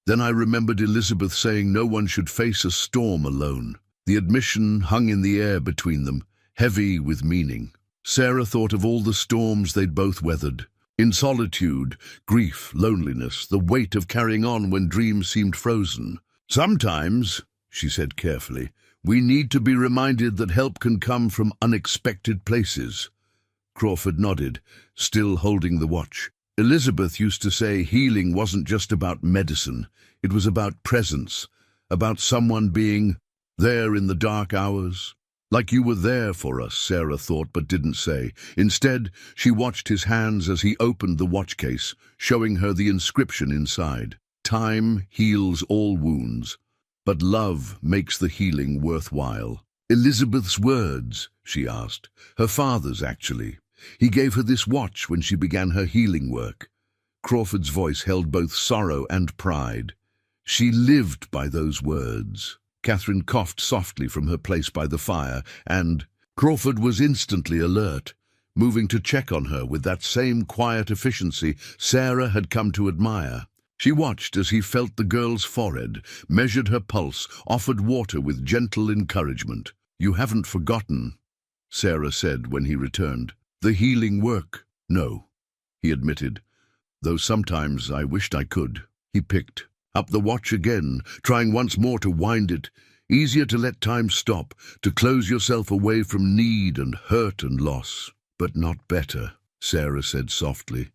A: Then I remembered Elizabeth saying no one should face a storm alone. The admission hung in the air between them, heavy with meaning. Sarah thought of all the storms they'd both weathered. In solitude, grief, loneliness, the weight of carrying on when dreams seemed frozen. Sometimes, she said carefully, we need to be reminded that help can come from unexpected places. Crawford nodded, still holding the watch. Elizabeth used to say healing wasn't just about medicine. It was about presence, about someone being there in the dark hours. Like you were there for us, Sarah thought but didn't say. Instead, she watched his hands as he opened the watch case, showing her the inscription inside. Time heals all wounds, but love makes the healing worthwhile. Elizabeth's words, she asked. Her father's, actually. He gave her this watch when she began her healing work. Crawford's voice held both sorrow and pride. She lived by those words. Catherine coughed softly from her place by the fire, and Crawford was instantly alert, moving to check on her with that same quiet efficiency Sarah had come to admire. She watched as he felt the girl's forehead, measured her pulse, offered water with gentle encouragement. You haven't forgotten, Sarah said when he returned. The healing work? No, he admitted, though sometimes I wished I could. He picked up the watch again, trying once more to wind it. Easier to let time stop, to close yourself away from need and hurt and loss. But not better, Sarah said softly,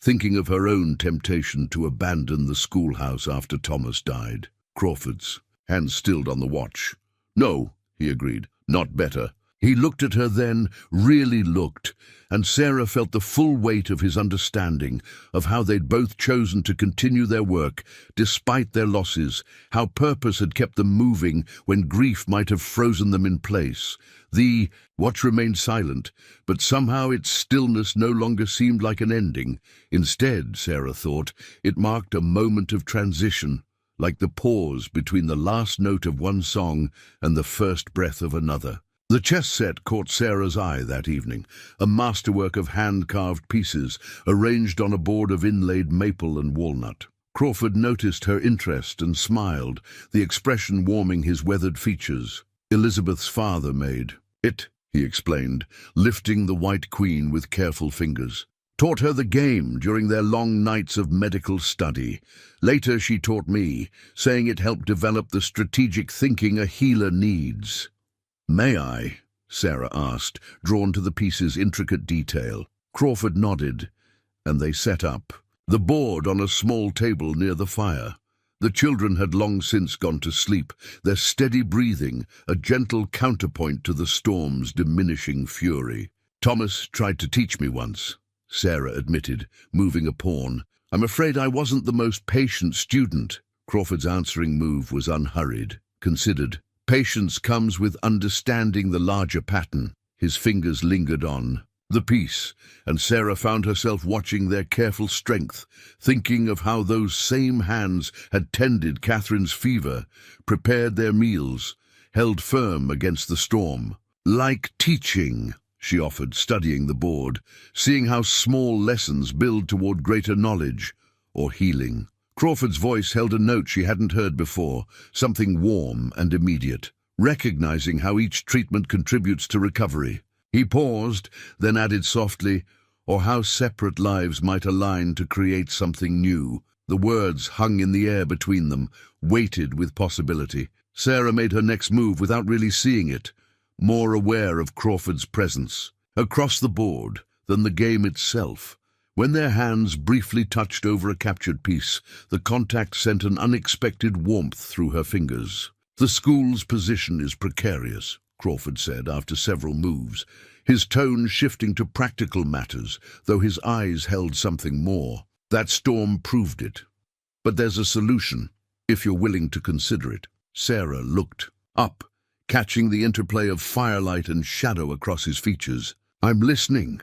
A: thinking of her own temptation to abandon the schoolhouse after Thomas died. Crawford's hands stilled on the watch. No, he agreed, not better. He looked at her then, really looked, and Sarah felt the full weight of his understanding of how they'd both chosen to continue their work despite their losses, how purpose had kept them moving when grief might have frozen them in place. The watch remained silent, but somehow its stillness no longer seemed like an ending. Instead, Sarah thought, it marked a moment of transition, like the pause between the last note of one song and the first breath of another. The chess set caught Sarah's eye that evening, a masterwork of hand-carved pieces arranged on a board of inlaid maple and walnut. Crawford noticed her interest and smiled, the expression warming his weathered features. Elizabeth's father made it, he explained, lifting the white queen with careful fingers. Taught her the game during their long nights of medical study. Later she taught me, saying it helped develop the strategic thinking a healer needs. May I? Sarah asked, drawn to the piece's intricate detail. Crawford nodded, and they set up, the board on a small table near the fire. The children had long since gone to sleep, their steady breathing a gentle counterpoint to the storm's diminishing fury. Thomas tried to teach me once, Sarah admitted, moving a pawn. I'm afraid I wasn't the most patient student. Crawford's answering move was unhurried. considered. Patience comes with understanding the larger pattern. His fingers lingered on the piece, and Sarah found herself watching their careful strength, thinking of how those same hands had tended Catherine's fever, prepared their meals, held firm against the storm. Like teaching, she offered, studying the board, seeing how small lessons build toward greater knowledge or healing. Crawford's voice held a note she hadn't heard before, something warm and immediate, recognizing how each treatment contributes to recovery. He paused, then added softly, or how separate lives might align to create something new. The words hung in the air between them, weighted with possibility. Sarah made her next move without really seeing it, more aware of Crawford's presence. Across the board than the game itself. When their hands briefly touched over a captured piece, the contact sent an unexpected warmth through her fingers. "The school's position is precarious," Crawford said after several moves, his tone shifting to practical matters, though his eyes held something more. "That storm proved it. But there's a solution, if you're willing to consider it." Sarah looked up, catching the interplay of firelight and shadow across his features. "I'm listening.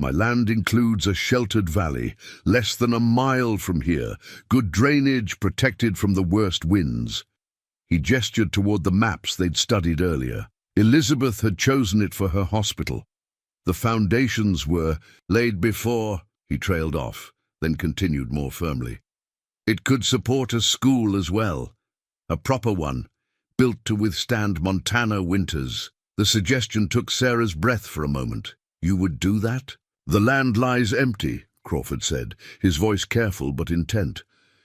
A: My land includes a sheltered valley, less than a mile from here, good drainage protected from the worst winds." He gestured toward the maps they'd studied earlier. Elizabeth had chosen it for her hospital. The foundations were laid before, he trailed off, then continued more firmly. It could support a school as well, a proper one, built to withstand Montana winters. The suggestion took Sarah's breath for a moment. "You would do that?" "The land lies empty," Crawford said, his voice careful but intent.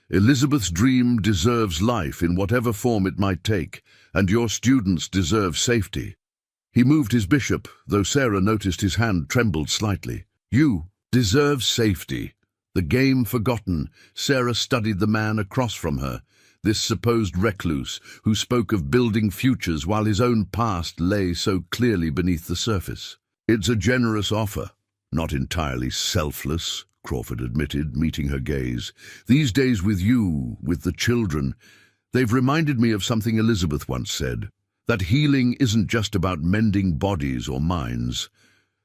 A: "Elizabeth's dream deserves life in whatever form it might take, and your students deserve safety." He moved his bishop, though Sarah noticed his hand trembled slightly. "You deserve safety." The game forgotten, Sarah studied the man across from her, this supposed recluse who spoke of building futures while his own past lay so clearly beneath the surface. "It's a generous offer, not entirely selfless," Crawford admitted, meeting her gaze. "These days with you, with the children, they've reminded me of something Elizabeth once said, that healing isn't just about mending bodies or minds.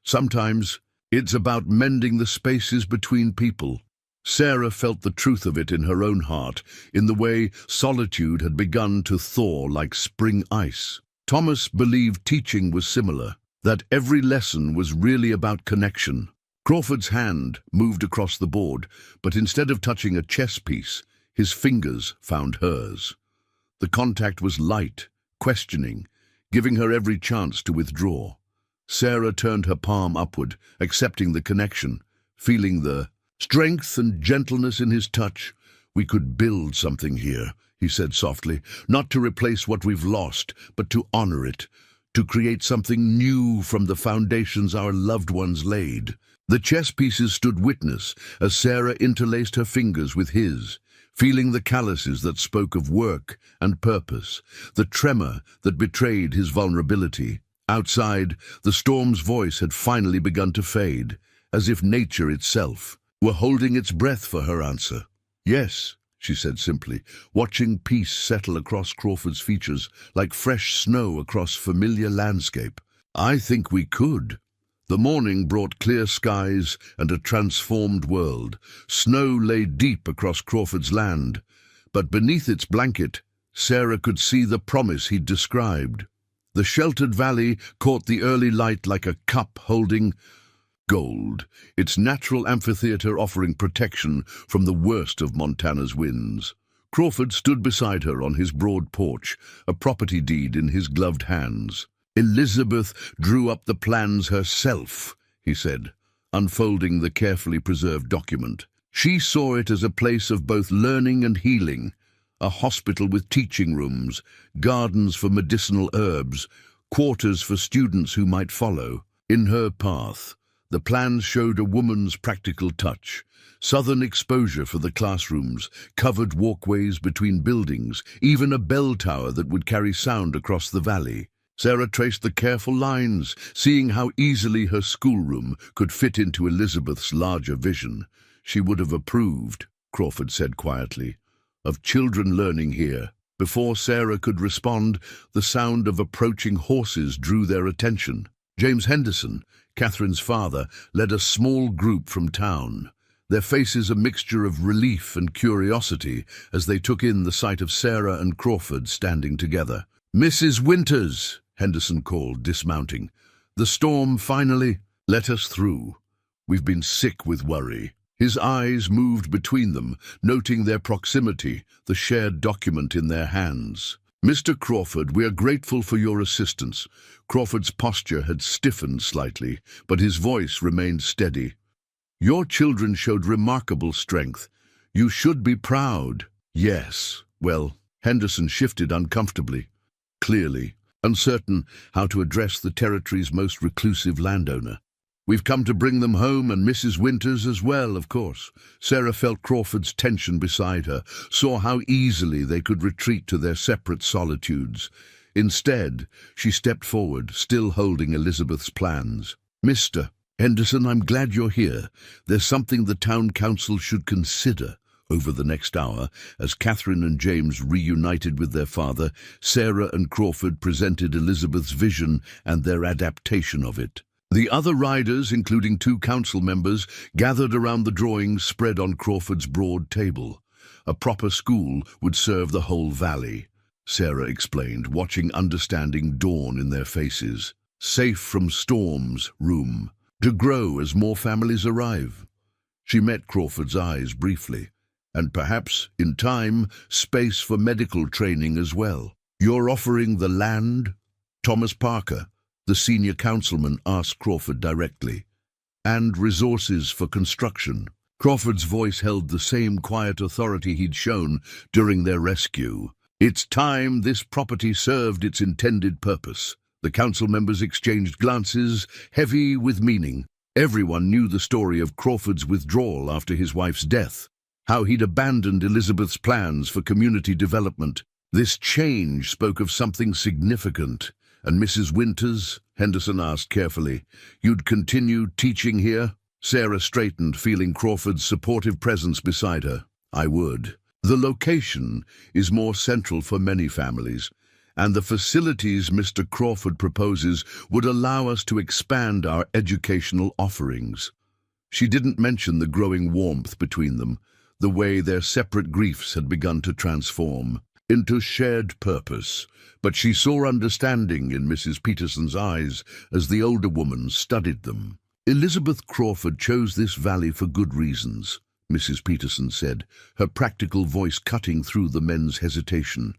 A: Sometimes it's about mending the spaces between people." Sarah felt the truth of it in her own heart, in the way solitude had begun to thaw like spring ice. Thomas believed teaching was similar, that every lesson was really about connection. Crawford's hand moved across the board, but instead of touching a chess piece, his fingers found hers. The contact was light, questioning, giving her every chance to withdraw. Sarah turned her palm upward, accepting the connection, feeling the strength and gentleness in his touch. "We could build something here," he said softly, "not to replace what we've lost, but to honor it, to create something new from the foundations our loved ones laid." The chess pieces stood witness as Sarah interlaced her fingers with his, feeling the calluses that spoke of work and purpose, the tremor that betrayed his vulnerability. Outside, the storm's voice had finally begun to fade, as if nature itself were holding its breath for her answer. "Yes," she said simply, watching peace settle across Crawford's features like fresh snow across familiar landscape. "I think we could." The morning brought clear skies and a transformed world. Snow lay deep across Crawford's land, but beneath its blanket, Sarah could see the promise he'd described. The sheltered valley caught the early light like a cup holding gold, its natural amphitheater offering protection from the worst of Montana's winds. Crawford stood beside her on his broad porch, a property deed in his gloved hands. "Elizabeth drew up the plans herself," he said, unfolding the carefully preserved document. "She saw it as a place of both learning and healing, a hospital with teaching rooms, gardens for medicinal herbs, quarters for students who might follow. In her path, the plans showed a woman's practical touch, southern exposure for the classrooms, covered walkways between buildings, even a bell tower that would carry sound across the valley. Sarah traced the careful lines, seeing how easily her schoolroom could fit into Elizabeth's larger vision. "She would have approved," Crawford said quietly, "of children learning here. Before Sarah could respond, the sound of approaching horses drew their attention. James Henderson, Catherine's father, led a small group from town, their faces a mixture of relief and curiosity as they took in the sight of Sarah and Crawford standing together. "Mrs. Winters," Henderson called, dismounting. "The storm finally let us through. We've been sick with worry." His eyes moved between them, noting their proximity, the shared document in their hands. "Mr. Crawford, we are grateful for your assistance." Crawford's posture had stiffened slightly, but his voice remained steady. "Your children showed remarkable strength. You should be proud." "Yes, well," Henderson shifted uncomfortably, clearly uncertain how to address the territory's most reclusive landowner. "We've come to bring them home, and Mrs. Winters as well, of course." Sarah felt Crawford's tension beside her, saw how easily they could retreat to their separate solitudes. Instead, she stepped forward, still holding Elizabeth's plans. "Mr. Henderson, I'm glad you're here. There's something the town council should consider." Over the next hour, as Catherine and James reunited with their father, Sarah and Crawford presented Elizabeth's vision and their adaptation of it. The other riders, including 2 council members, gathered around the drawings spread on Crawford's broad table. A proper school would serve the whole valley, Sarah explained, watching understanding dawn in their faces. "Safe from storms room, to grow as more families arrive." She met Crawford's eyes briefly. "And perhaps, in time, space for medical training as well." "You're offering the land?" Thomas Parker, the senior councilman, asked Crawford directly. "And resources for construction." Crawford's voice held the same quiet authority he'd shown during their rescue. "It's time this property served its intended purpose." The council members exchanged glances, heavy with meaning. Everyone knew the story of Crawford's withdrawal after his wife's death, how he'd abandoned Elizabeth's plans for community development. This change spoke of something significant. "And Mrs. Winters?" Henderson asked carefully. "You'd continue teaching here?" Sarah straightened, feeling Crawford's supportive presence beside her. "I would. The location is more central for many families, and the facilities Mr. Crawford proposes would allow us to expand our educational offerings." She didn't mention the growing warmth between them, the way their separate griefs had begun to transform into shared purpose. But she saw understanding in Mrs. Peterson's eyes as the older woman studied them. "Elizabeth Crawford chose this valley for good reasons," Mrs. Peterson said, her practical voice cutting through the men's hesitation.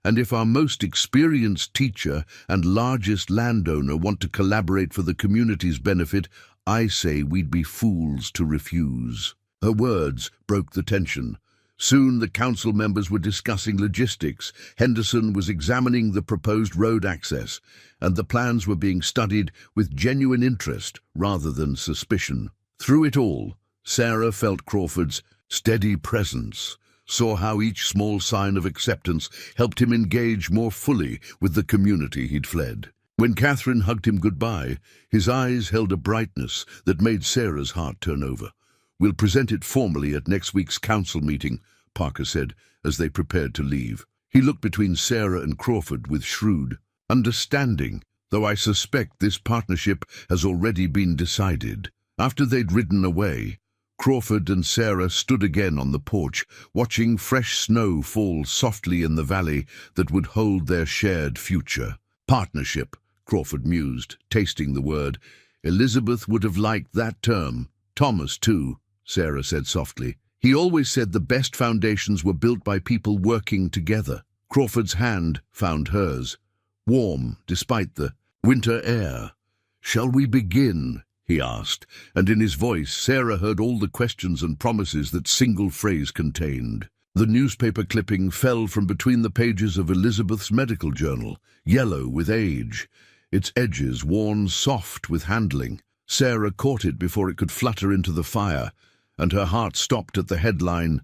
A: "And if our most experienced teacher and largest landowner want to collaborate for the community's benefit, I say we'd be fools to refuse." Her words broke the tension. Soon the council members were discussing logistics. Henderson was examining the proposed road access, and the plans were being studied with genuine interest rather than suspicion. Through it all, Sarah felt Crawford's steady presence, saw how each small sign of acceptance helped him engage more fully with the community he'd fled. When Catherine hugged him goodbye, his eyes held a brightness that made Sarah's heart turn over. "We'll present it formally at next week's council meeting," Parker said, as they prepared to leave. He looked between Sarah and Crawford with shrewd understanding, though I suspect this partnership has already been decided. After they'd ridden away, Crawford and Sarah stood again on the porch, watching fresh snow fall softly in the valley that would hold their shared future. "Partnership," Crawford mused, tasting the word. Elizabeth would have liked that term. Thomas, too, Sarah said softly. "He always said the best foundations were built by people working together." Crawford's hand found hers, warm despite the winter air. "Shall we begin?" he asked, and in his voice Sarah heard all the questions and promises that single phrase contained. The newspaper clipping fell from between the pages of Elizabeth's medical journal, yellow with age, its edges worn soft with handling. Sarah caught it before it could flutter into the fire, and her heart stopped at the headline,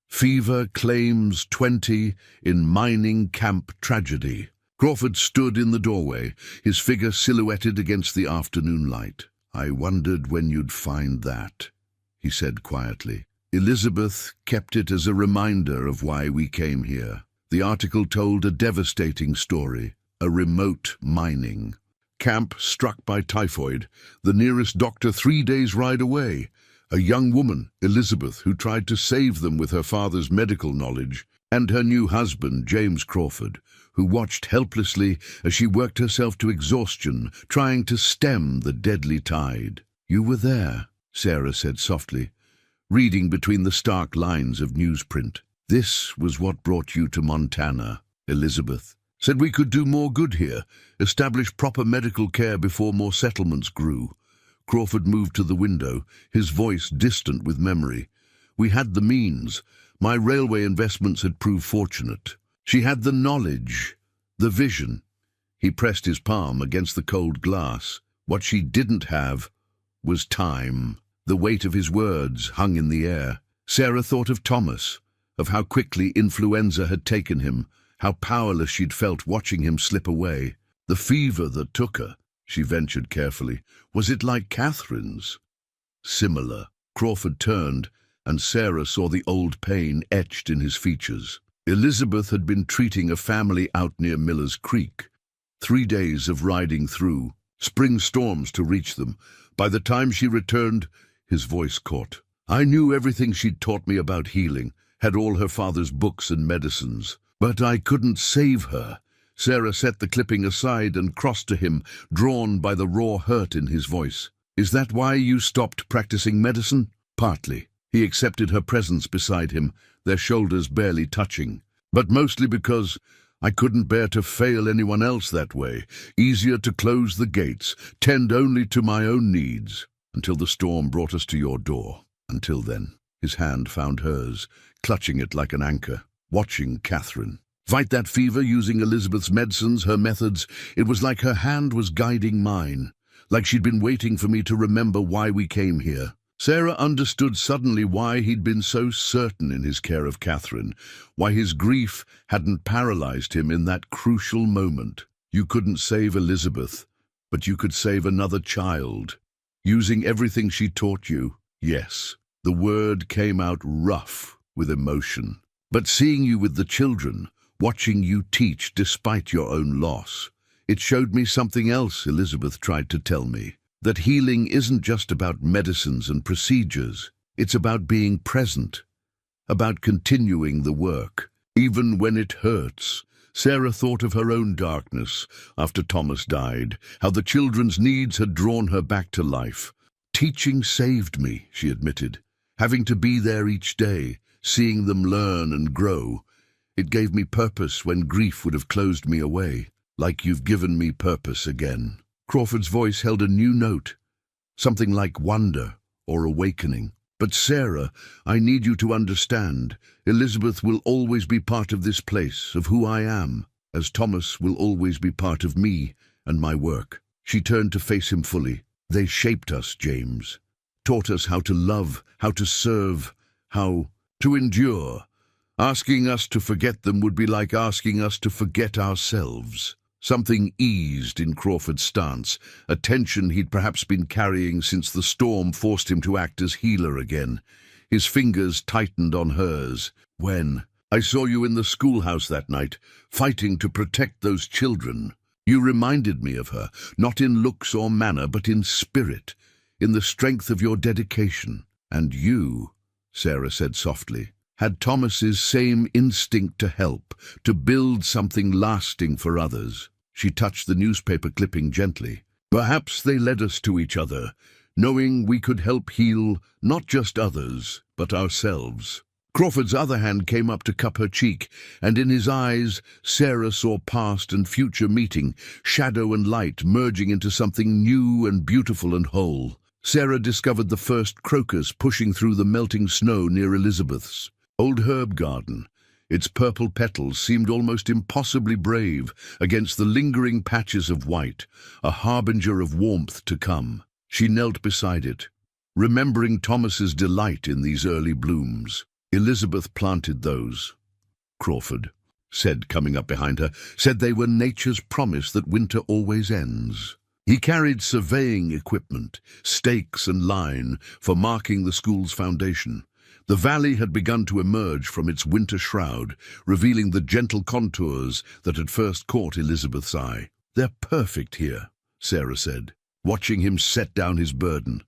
A: "Fever Claims 20 in Mining Camp Tragedy." Crawford stood in the doorway, his figure silhouetted against the afternoon light. "I wondered when you'd find that," he said quietly. "Elizabeth kept it as a reminder of why we came here." The article told a devastating story, a remote mining camp struck by typhoid, the nearest doctor 3 days' ride away. A young woman, Elizabeth, who tried to save them with her father's medical knowledge, and her new husband, James Crawford, who watched helplessly as she worked herself to exhaustion, trying to stem the deadly tide. "You were there," Sarah said softly, reading between the stark lines of newsprint. "This was what brought you to Montana." Elizabeth said we could do more good here, establish proper medical care before more settlements grew. Crawford moved to the window, his voice distant with memory. "We had the means. My railway investments had proved fortunate. She had the knowledge, the vision." He pressed his palm against the cold glass. What she didn't have was time. The weight of his words hung in the air. Sarah thought of Thomas, of how quickly influenza had taken him, how powerless she'd felt watching him slip away. The fever that took her, she ventured carefully, was it like Catherine's? Similar. Crawford turned, and Sarah saw the old pain etched in his features. Elizabeth had been treating a family out near Miller's Creek. 3 days of riding through, spring storms to reach them. By the time she returned, his voice caught. "I knew everything she'd taught me about healing, had all her father's books and medicines. But I couldn't save her." Sarah set the clipping aside and crossed to him, drawn by the raw hurt in his voice. "Is that why you stopped practicing medicine?" "Partly." He accepted her presence beside him, their shoulders barely touching. "But mostly because I couldn't bear to fail anyone else that way. Easier to close the gates, tend only to my own needs. Until the storm brought us to your door. Until then." His hand found hers, clutching it like an anchor. Watching Catherine fight that fever using Elizabeth's medicines, her methods, it was like her hand was guiding mine, like she'd been waiting for me to remember why we came here. Sarah understood suddenly why he'd been so certain in his care of Catherine, why his grief hadn't paralyzed him in that crucial moment. You couldn't save Elizabeth, but you could save another child. Using everything she taught you, yes. The word came out rough with emotion. But seeing you with the children, watching you teach despite your own loss, it showed me something else Elizabeth tried to tell me. That healing isn't just about medicines and procedures. It's about being present, about continuing the work, even when it hurts. Sarah thought of her own darkness after Thomas died, how the children's needs had drawn her back to life. "Teaching saved me," she admitted. "Having to be there each day, seeing them learn and grow. It gave me purpose when grief would have closed me away, like you've given me purpose again." Crawford's voice held a new note, something like wonder or awakening. "But Sarah, I need you to understand, Elizabeth will always be part of this place, of who I am, as Thomas will always be part of me and my work." She turned to face him fully. "They shaped us, James, taught us how to love, how to serve, how to endure. Asking us to forget them would be like asking us to forget ourselves." Something eased in Crawford's stance, a tension he'd perhaps been carrying since the storm forced him to act as healer again. His fingers tightened on hers. "When I saw you in the schoolhouse that night, fighting to protect those children, you reminded me of her, not in looks or manner, but in spirit, in the strength of your dedication. And you," Sarah said softly, "had Thomas's same instinct to help, to build something lasting for others." She touched the newspaper clipping gently. "Perhaps they led us to each other, knowing we could help heal not just others, but ourselves." Crawford's other hand came up to cup her cheek, and in his eyes Sarah saw past and future meeting, shadow and light merging into something new and beautiful and whole. Sarah discovered the first crocus pushing through the melting snow near Elizabeth's old herb garden. Its purple petals seemed almost impossibly brave against the lingering patches of white, a harbinger of warmth to come. She knelt beside it, remembering Thomas's delight in these early blooms. "Elizabeth planted those," Crawford said, coming up behind her, "said they were nature's promise that winter always ends." He carried surveying equipment, stakes and line for marking the school's foundation. The valley had begun to emerge from its winter shroud, revealing the gentle contours that had first caught Elizabeth's eye. "They're perfect here," Sarah said, watching him set down his burden.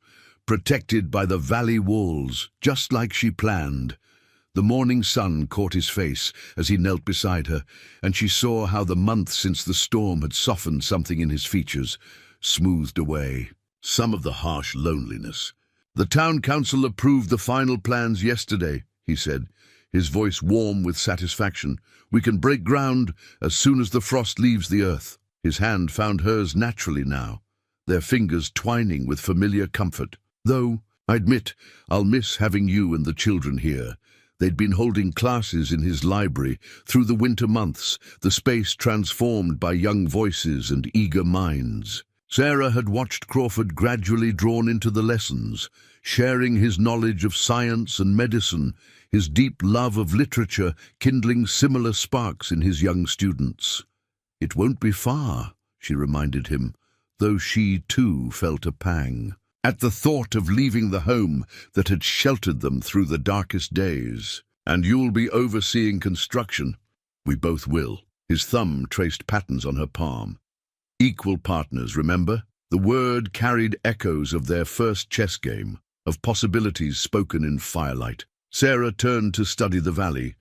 A: "Protected by the valley walls, just like she planned." The morning sun caught his face as he knelt beside her, and she saw how the months since the storm had softened something in his features, smoothed away some of the harsh loneliness. "The town council approved the final plans yesterday," he said, his voice warm with satisfaction. "We can break ground as soon as the frost leaves the earth." His hand found hers naturally now, their fingers twining with familiar comfort. "Though, I admit, I'll miss having you and the children here." They'd been holding classes in his library through the winter months, the space transformed by young voices and eager minds. Sarah had watched Crawford gradually drawn into the lessons, sharing his knowledge of science and medicine, his deep love of literature kindling similar sparks in his young students. "It won't be far," she reminded him, though she too felt a pang at the thought of leaving the home that had sheltered them through the darkest days. "And you'll be overseeing construction." "We both will." His thumb traced patterns on her palm. "Equal partners, remember?" The word carried echoes of their first chess game, of possibilities spoken in firelight. Sarah turned to study the valley,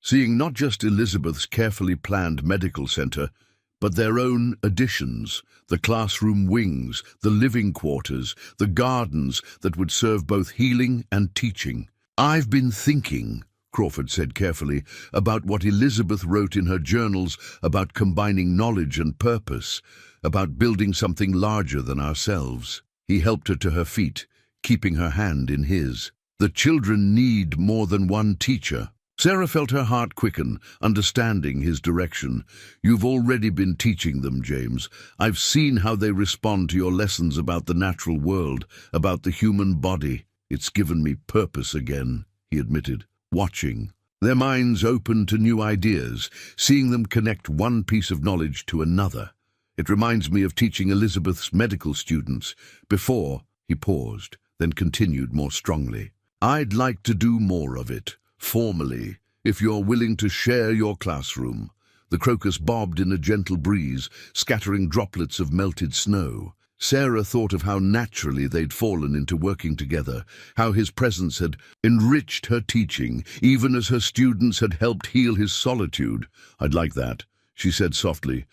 A: seeing not just Elizabeth's carefully planned medical center, but their own additions, the classroom wings, the living quarters, the gardens that would serve both healing and teaching. "I've been thinking," Crawford said carefully, "about what Elizabeth wrote in her journals about combining knowledge and purpose, about building something larger than ourselves." He helped her to her feet, keeping her hand in his. "The children need more than one teacher." Sarah felt her heart quicken, understanding his direction. "You've already been teaching them, James. I've seen how they respond to your lessons about the natural world, about the human body. It's given me purpose again," he admitted, watching. Their minds open to new ideas, seeing them connect one piece of knowledge to another. "It reminds me of teaching Elizabeth's medical students." Before, he paused, then continued more strongly. "I'd like to do more of it. Formally, if you're willing to share your classroom." The crocus bobbed in a gentle breeze, scattering droplets of melted snow. Sarah thought of how naturally they'd fallen into working together, how his presence had enriched her teaching, even as her students had helped heal his solitude. "I'd like that," she said softly.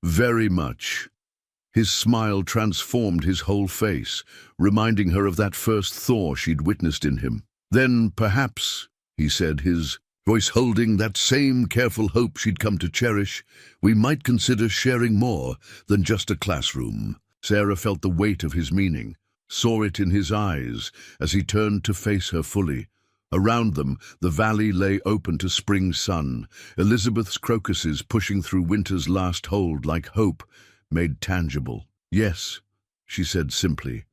A: "Very much." His smile transformed his whole face, reminding her of that first thaw she'd witnessed in him. "Then perhaps," he said, his voice holding that same careful hope she'd come to cherish, "we might consider sharing more than just a classroom." Sarah felt the weight of his meaning, saw it in his eyes as he turned to face her fully. Around them, the valley lay open to spring sun, Elizabeth's crocuses pushing through winter's last hold like hope made tangible. "Yes," she said simply,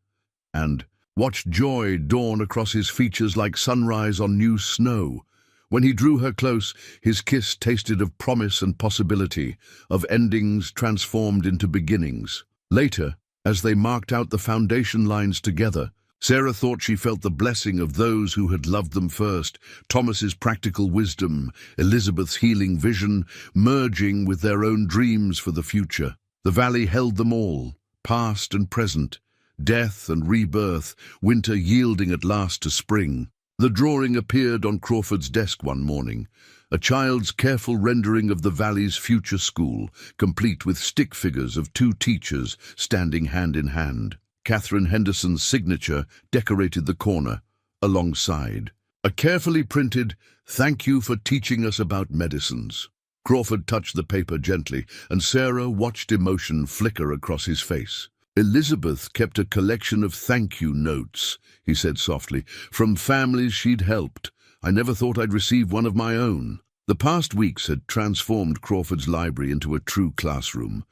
A: and watched joy dawn across his features like sunrise on new snow. When he drew her close, his kiss tasted of promise and possibility, of endings transformed into beginnings. Later, as they marked out the foundation lines together, Sarah thought she felt the blessing of those who had loved them first, Thomas's practical wisdom, Elizabeth's healing vision, merging with their own dreams for the future. The valley held them all, past and present, death and rebirth, winter yielding at last to spring. The drawing appeared on Crawford's desk one morning, a child's careful rendering of the valley's future school, complete with stick figures of two teachers standing hand in hand. Catherine Henderson's signature decorated the corner, alongside a carefully printed, "Thank you for teaching us about medicines." Crawford touched the paper gently, and Sarah watched emotion flicker across his face. "Elizabeth kept a collection of thank you notes," he said softly, "from families she'd helped. I never thought I'd receive one of my own." The past weeks had transformed Crawford's library into a true classroom.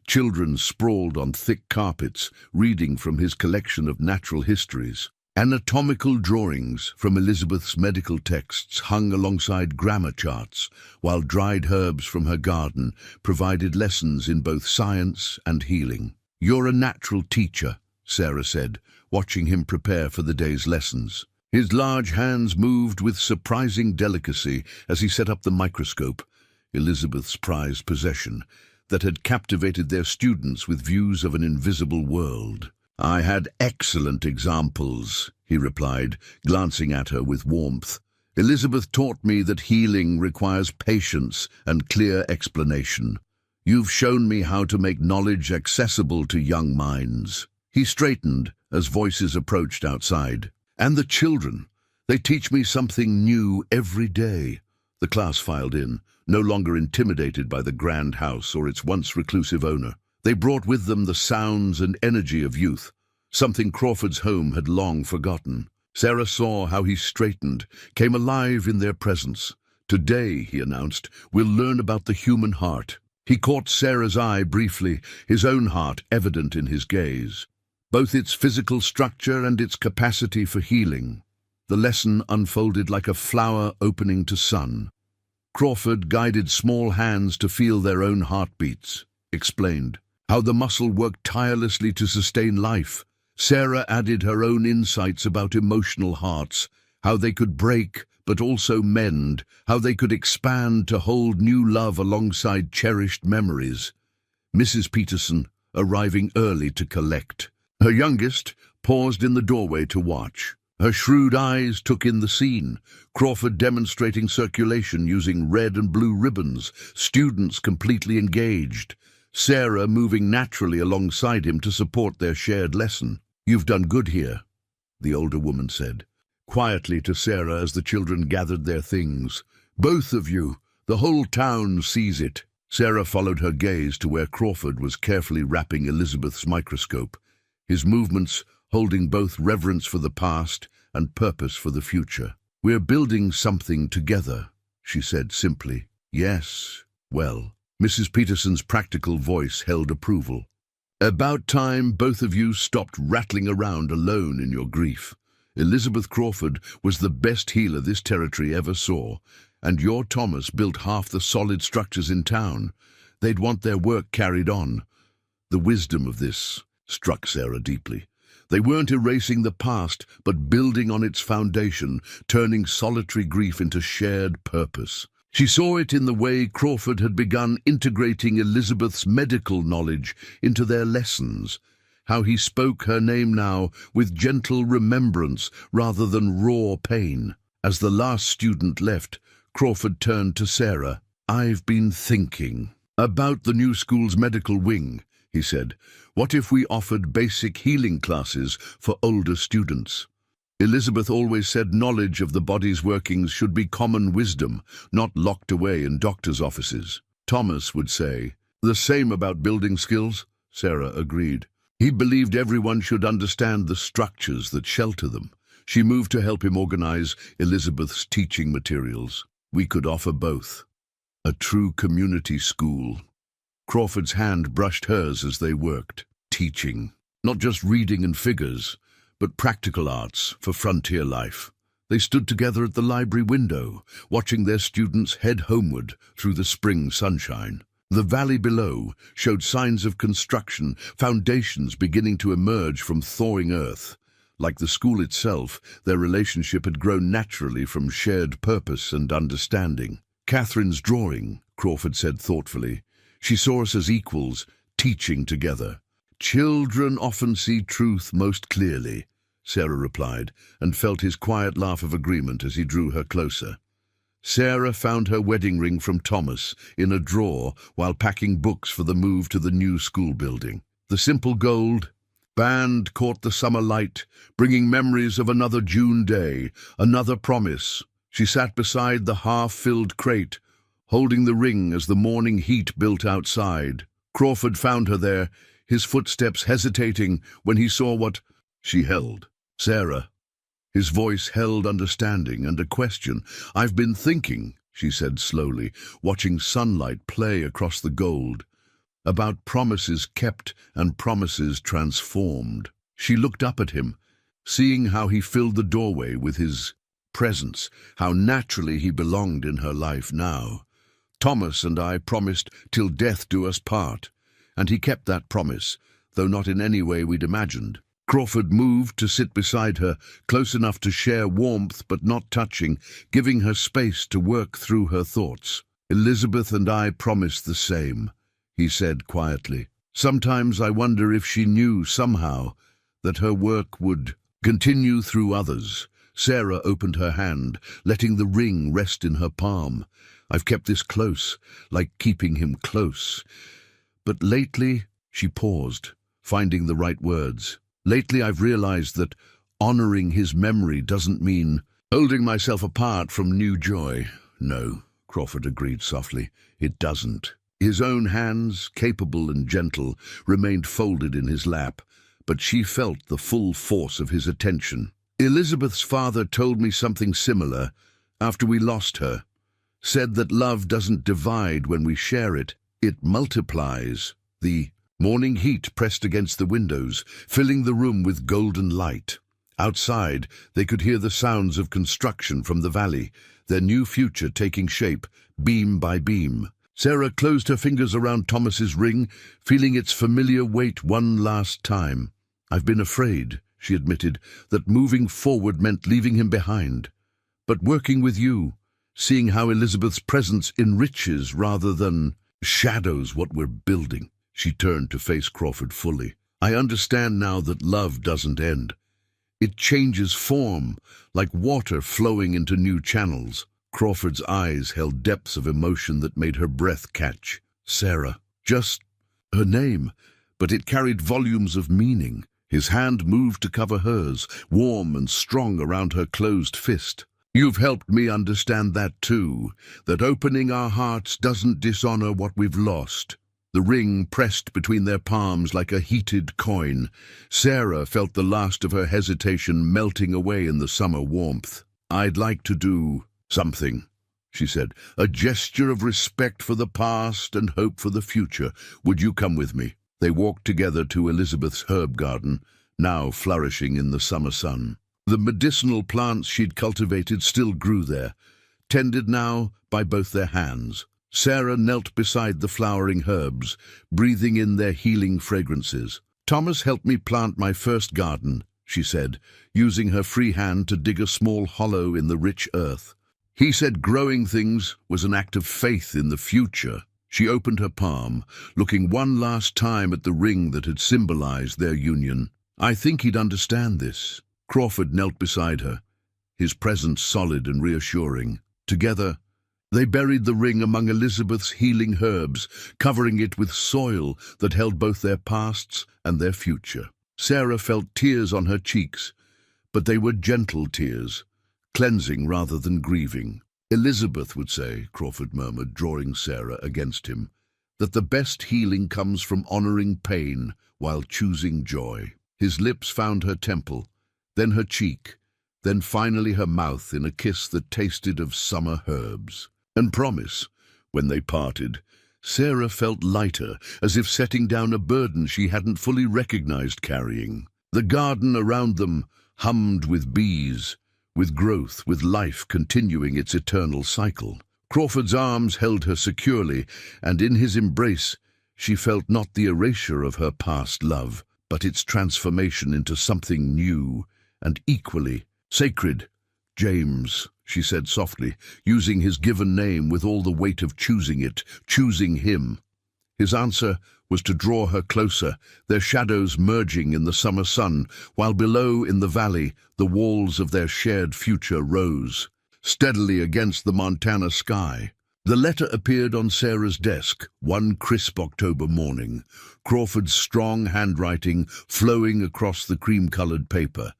A: Children sprawled on thick carpets, reading from his collection of natural histories. Anatomical drawings from Elizabeth's medical texts hung alongside grammar charts, while dried herbs from her garden provided lessons in both science and healing. "You're a natural teacher," Sarah said, watching him prepare for the day's lessons. His large hands moved with surprising delicacy as he set up the microscope, Elizabeth's prized possession, that had captivated their students with views of an invisible world. "I had excellent examples," he replied, glancing at her with warmth. "Elizabeth taught me that healing requires patience and clear explanation. You've shown me how to make knowledge accessible to young minds." He straightened as voices approached outside. "And the children, they teach me something new every day." The class filed in, no longer intimidated by the grand house or its once reclusive owner. They brought with them the sounds and energy of youth, something Crawford's home had long forgotten. Sarah saw how he straightened, came alive in their presence. "Today," he announced, "we'll learn about the human heart." He caught Sarah's eye briefly, his own heart evident in his gaze, both its physical structure and its capacity for healing. The lesson unfolded like a flower opening to sun. Crawford guided small hands to feel their own heartbeats, explained how the muscle worked tirelessly to sustain life. Sarah added her own insights about emotional hearts, how they could break but also mend, how they could expand to hold new love alongside cherished memories. Mrs. Peterson, arriving early to collect. Her youngest paused in the doorway to watch. Her shrewd eyes took in the scene, Crawford demonstrating circulation using red and blue ribbons, students completely engaged, Sarah moving naturally alongside him to support their shared lesson. "You've done good here," the older woman said, quietly to Sarah as the children gathered their things. "Both of you, the whole town sees it." Sarah followed her gaze to where Crawford was carefully wrapping Elizabeth's microscope, his movements holding both reverence for the past and purpose for the future. "We're building something together," she said simply. "Yes, well." Mrs. Peterson's practical voice held approval. "About time both of you stopped rattling around alone in your grief. Elizabeth Crawford was the best healer this territory ever saw, and your Thomas built half the solid structures in town. They'd want their work carried on." The wisdom of this struck Sarah deeply. They weren't erasing the past, but building on its foundation, turning solitary grief into shared purpose. She saw it in the way Crawford had begun integrating Elizabeth's medical knowledge into their lessons, how he spoke her name now with gentle remembrance rather than raw pain. As the last student left, Crawford turned to Sarah. "I've been thinking about the new school's medical wing," he said. "What if we offered basic healing classes for older students?" Elizabeth always said knowledge of the body's workings should be common wisdom, not locked away in doctors' offices. Thomas would say, "The same about building skills," Sarah agreed. He believed everyone should understand the structures that shelter them. She moved to help him organize Elizabeth's teaching materials. "We could offer both. A true community school." Crawford's hand brushed hers as they worked. Teaching. Not just reading and figures, but practical arts for frontier life. They stood together at the library window, watching their students head homeward through the spring sunshine. The valley below showed signs of construction, foundations beginning to emerge from thawing earth. Like the school itself, their relationship had grown naturally from shared purpose and understanding. "Catherine's drawing," Crawford said thoughtfully. "She saw us as equals, teaching together." "Children often see truth most clearly," Sarah replied, and felt his quiet laugh of agreement as he drew her closer. Sarah found her wedding ring from Thomas in a drawer while packing books for the move to the new school building. The simple gold band caught the summer light, bringing memories of another June day, another promise. She sat beside the half-filled crate, holding the ring as the morning heat built outside. Crawford found her there, his footsteps hesitating when he saw what she held. "Sarah." His voice held understanding and a question. "I've been thinking," she said slowly, watching sunlight play across the gold, "about promises kept and promises transformed." She looked up at him, seeing how he filled the doorway with his presence, how naturally he belonged in her life now. "Thomas and I promised till death do us part, and he kept that promise, though not in any way we'd imagined. Crawford moved to sit beside her, close enough to share warmth but not touching, giving her space to work through her thoughts. "Elizabeth and I promised the same," he said quietly. "Sometimes I wonder if she knew somehow that her work would continue through others." Sarah opened her hand, letting the ring rest in her palm. "I've kept this close, like keeping him close. But lately," she paused, finding the right words. "Lately I've realized that honoring his memory doesn't mean holding myself apart from new joy." "No," Crawford agreed softly, "it doesn't." His own hands, capable and gentle, remained folded in his lap, but she felt the full force of his attention. "Elizabeth's father told me something similar after we lost her. Said that love doesn't divide when we share it, it multiplies." The morning heat pressed against the windows, filling the room with golden light. Outside, they could hear the sounds of construction from the valley, their new future taking shape, beam by beam. Sarah closed her fingers around Thomas's ring, feeling its familiar weight one last time. "I've been afraid," she admitted, "that moving forward meant leaving him behind. But working with you, seeing how Elizabeth's presence enriches rather than shadows what we're building." She turned to face Crawford fully. "I understand now that love doesn't end. It changes form, like water flowing into new channels." Crawford's eyes held depths of emotion that made her breath catch. Sarah, just her name, but it carried volumes of meaning. His hand moved to cover hers, warm and strong around her closed fist. "You've helped me understand that too, that opening our hearts doesn't dishonor what we've lost." The ring pressed between their palms like a heated coin. Sarah felt the last of her hesitation melting away in the summer warmth. "I'd like to do something," she said, "a gesture of respect for the past and hope for the future. Would you come with me?" They walked together to Elizabeth's herb garden, now flourishing in the summer sun. The medicinal plants she'd cultivated still grew there, tended now by both their hands. Sarah knelt beside the flowering herbs, breathing in their healing fragrances. "Thomas helped me plant my first garden," she said, using her free hand to dig a small hollow in the rich earth. "He said growing things was an act of faith in the future." She opened her palm, looking one last time at the ring that had symbolized their union. "I think he'd understand this." Crawford knelt beside her, his presence solid and reassuring. Together, they buried the ring among Elizabeth's healing herbs, covering it with soil that held both their pasts and their future. Sarah felt tears on her cheeks, but they were gentle tears, cleansing rather than grieving. "Elizabeth would say," Crawford murmured, drawing Sarah against him, "that the best healing comes from honoring pain while choosing joy." His lips found her temple, then her cheek, then finally her mouth in a kiss that tasted of summer herbs. And promise, when they parted, Sarah felt lighter, as if setting down a burden she hadn't fully recognized carrying. The garden around them hummed with bees, with growth, with life continuing its eternal cycle. Crawford's arms held her securely, and in his embrace she felt not the erasure of her past love, but its transformation into something new and equally sacred. "James," she said softly, using his given name with all the weight of choosing it, choosing him. His answer was to draw her closer, their shadows merging in the summer sun, while below in the valley the walls of their shared future rose, steadily against the Montana sky. The letter appeared on Sarah's desk one crisp October morning, Crawford's strong handwriting flowing across the cream-colored paper.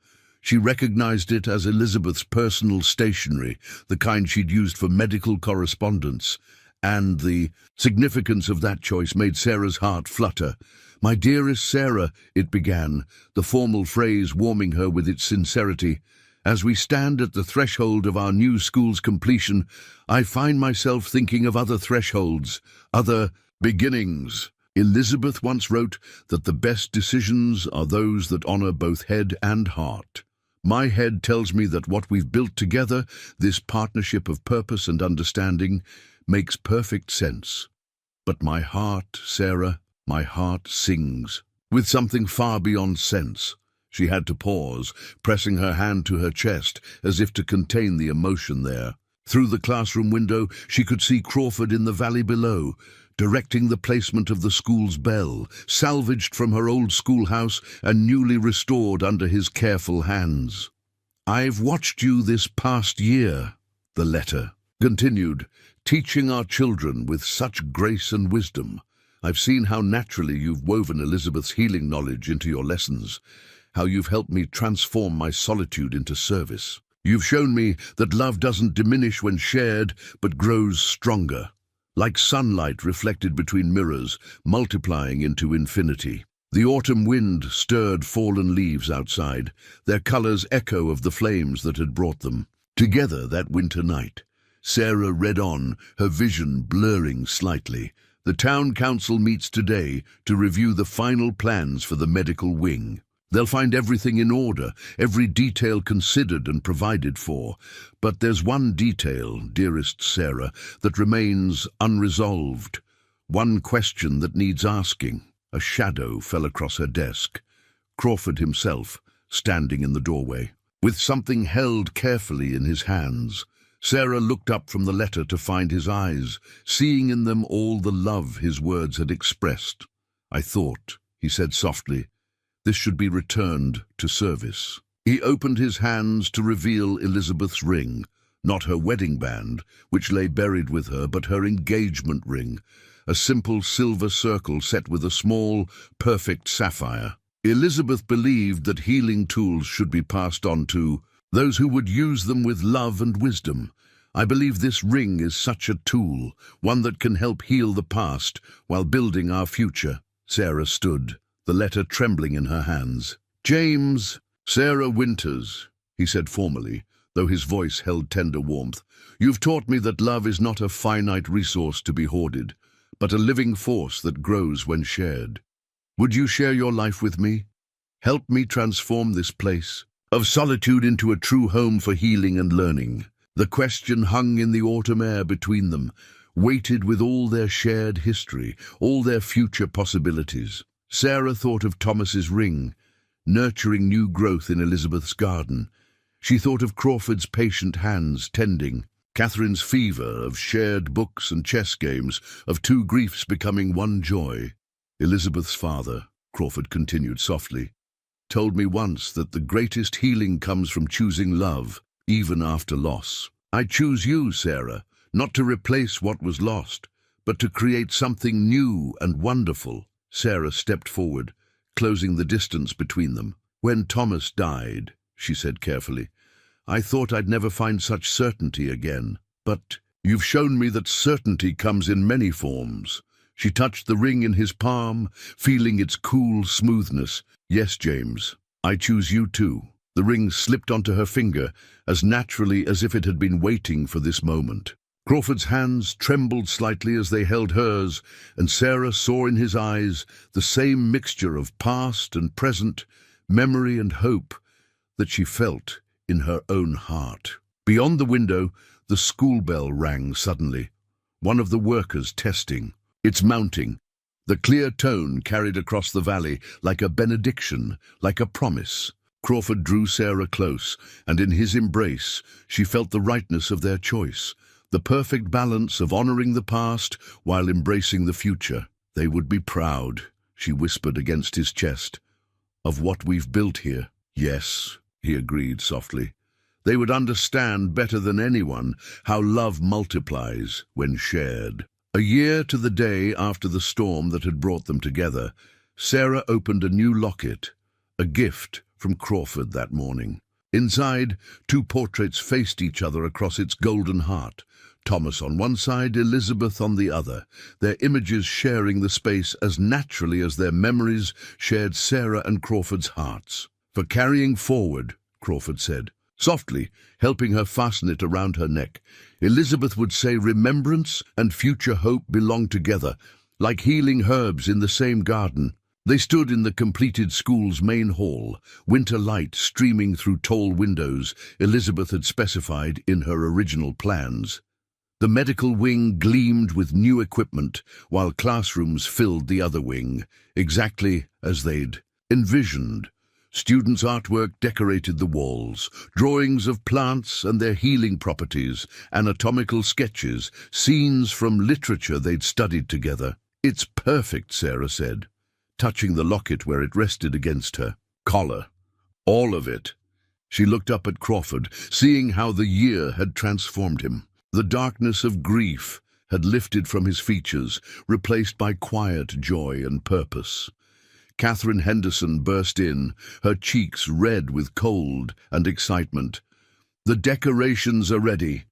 A: She recognized it as Elizabeth's personal stationery, the kind she'd used for medical correspondence, and the significance of that choice made Sarah's heart flutter. "My dearest Sarah," it began, the formal phrase warming her with its sincerity, "as we stand at the threshold of our new school's completion, I find myself thinking of other thresholds, other beginnings. Elizabeth once wrote that the best decisions are those that honor both head and heart. My head tells me that what we've built together, this partnership of purpose and understanding, makes perfect sense. But my heart, Sarah, my heart sings with something far beyond sense." She had to pause, pressing her hand to her chest as if to contain the emotion there. Through the classroom window, she could see Crawford in the valley below, directing the placement of the school's bell, salvaged from her old schoolhouse and newly restored under his careful hands. "I've watched you this past year," the letter continued, "teaching our children with such grace and wisdom. I've seen how naturally you've woven Elizabeth's healing knowledge into your lessons, how you've helped me transform my solitude into service. You've shown me that love doesn't diminish when shared, but grows stronger, like sunlight reflected between mirrors, multiplying into infinity." The autumn wind stirred fallen leaves outside, their colors echo of the flames that had brought them. Together that winter night, Sarah read on, her vision blurring slightly. The town council meets today to review the final plans for the medical wing. They'll find everything in order, every detail considered and provided for. But there's one detail, dearest Sarah, that remains unresolved. One question that needs asking. A shadow fell across her desk. Crawford himself, standing in the doorway, with something held carefully in his hands. Sarah looked up from the letter to find his eyes, seeing in them all the love his words had expressed. "I thought," he said softly, "this should be returned to service." He opened his hands to reveal Elizabeth's ring, not her wedding band, which lay buried with her, but her engagement ring, a simple silver circle set with a small, perfect sapphire. Elizabeth believed that healing tools should be passed on to those who would use them with love and wisdom. "I believe this ring is such a tool, one that can help heal the past while building our future." Sarah stood, the letter trembling in her hands. "James, Sarah Winters," he said formally, though his voice held tender warmth, "you've taught me that love is not a finite resource to be hoarded, but a living force that grows when shared. Would you share your life with me? Help me transform this place of solitude into a true home for healing and learning." The question hung in the autumn air between them, weighted with all their shared history, all their future possibilities. Sarah thought of Thomas's ring, nurturing new growth in Elizabeth's garden. She thought of Crawford's patient hands tending, Catherine's fever of shared books and chess games, of two griefs becoming one joy. "Elizabeth's father," Crawford continued softly, "told me once that the greatest healing comes from choosing love, even after loss. I choose you, Sarah, not to replace what was lost, but to create something new and wonderful." Sarah stepped forward, closing the distance between them. "When Thomas died," she said carefully, "I thought I'd never find such certainty again. But you've shown me that certainty comes in many forms." She touched the ring in his palm, feeling its cool smoothness. "Yes, James, I choose you too." The ring slipped onto her finger, as naturally as if it had been waiting for this moment. Crawford's hands trembled slightly as they held hers, and Sarah saw in his eyes the same mixture of past and present, memory and hope, that she felt in her own heart. Beyond the window, the school bell rang suddenly. One of the workers testing. "It's mounting." The clear tone carried across the valley like a benediction, like a promise. Crawford drew Sarah close, and in his embrace she felt the rightness of their choice, the perfect balance of honoring the past while embracing the future. "They would be proud," she whispered against his chest, "of what we've built here." "Yes," he agreed softly. "They would understand better than anyone how love multiplies when shared." A year to the day after the storm that had brought them together, Sarah opened a new locket, a gift from Crawford that morning. Inside, two portraits faced each other across its golden heart, Thomas on one side, Elizabeth on the other, their images sharing the space as naturally as their memories shared Sarah and Crawford's hearts. "For carrying forward," Crawford said, softly, helping her fasten it around her neck. Elizabeth would say remembrance and future hope belong together, like healing herbs in the same garden. They stood in the completed school's main hall, winter light streaming through tall windows Elizabeth had specified in her original plans. The medical wing gleamed with new equipment, while classrooms filled the other wing, exactly as they'd envisioned. Students' artwork decorated the walls, drawings of plants and their healing properties, anatomical sketches, scenes from literature they'd studied together. "It's perfect," Sarah said, touching the locket where it rested against her collar. "All of it." She looked up at Crawford, seeing how the year had transformed him. The darkness of grief had lifted from his features, replaced by quiet joy and purpose. Catherine Henderson burst in, her cheeks red with cold and excitement. "The decorations are ready,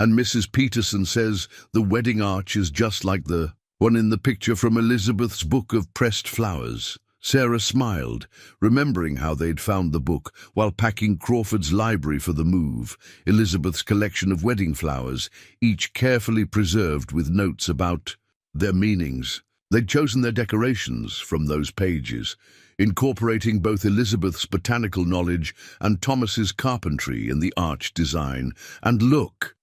A: and Mrs. Peterson says the wedding arch is just like the one in the picture from Elizabeth's book of pressed flowers." Sarah smiled, remembering how they'd found the book while packing Crawford's library for the move, Elizabeth's collection of wedding flowers, each carefully preserved with notes about their meanings. They'd chosen their decorations from those pages, incorporating both Elizabeth's botanical knowledge and Thomas's carpentry in the arch design. And look!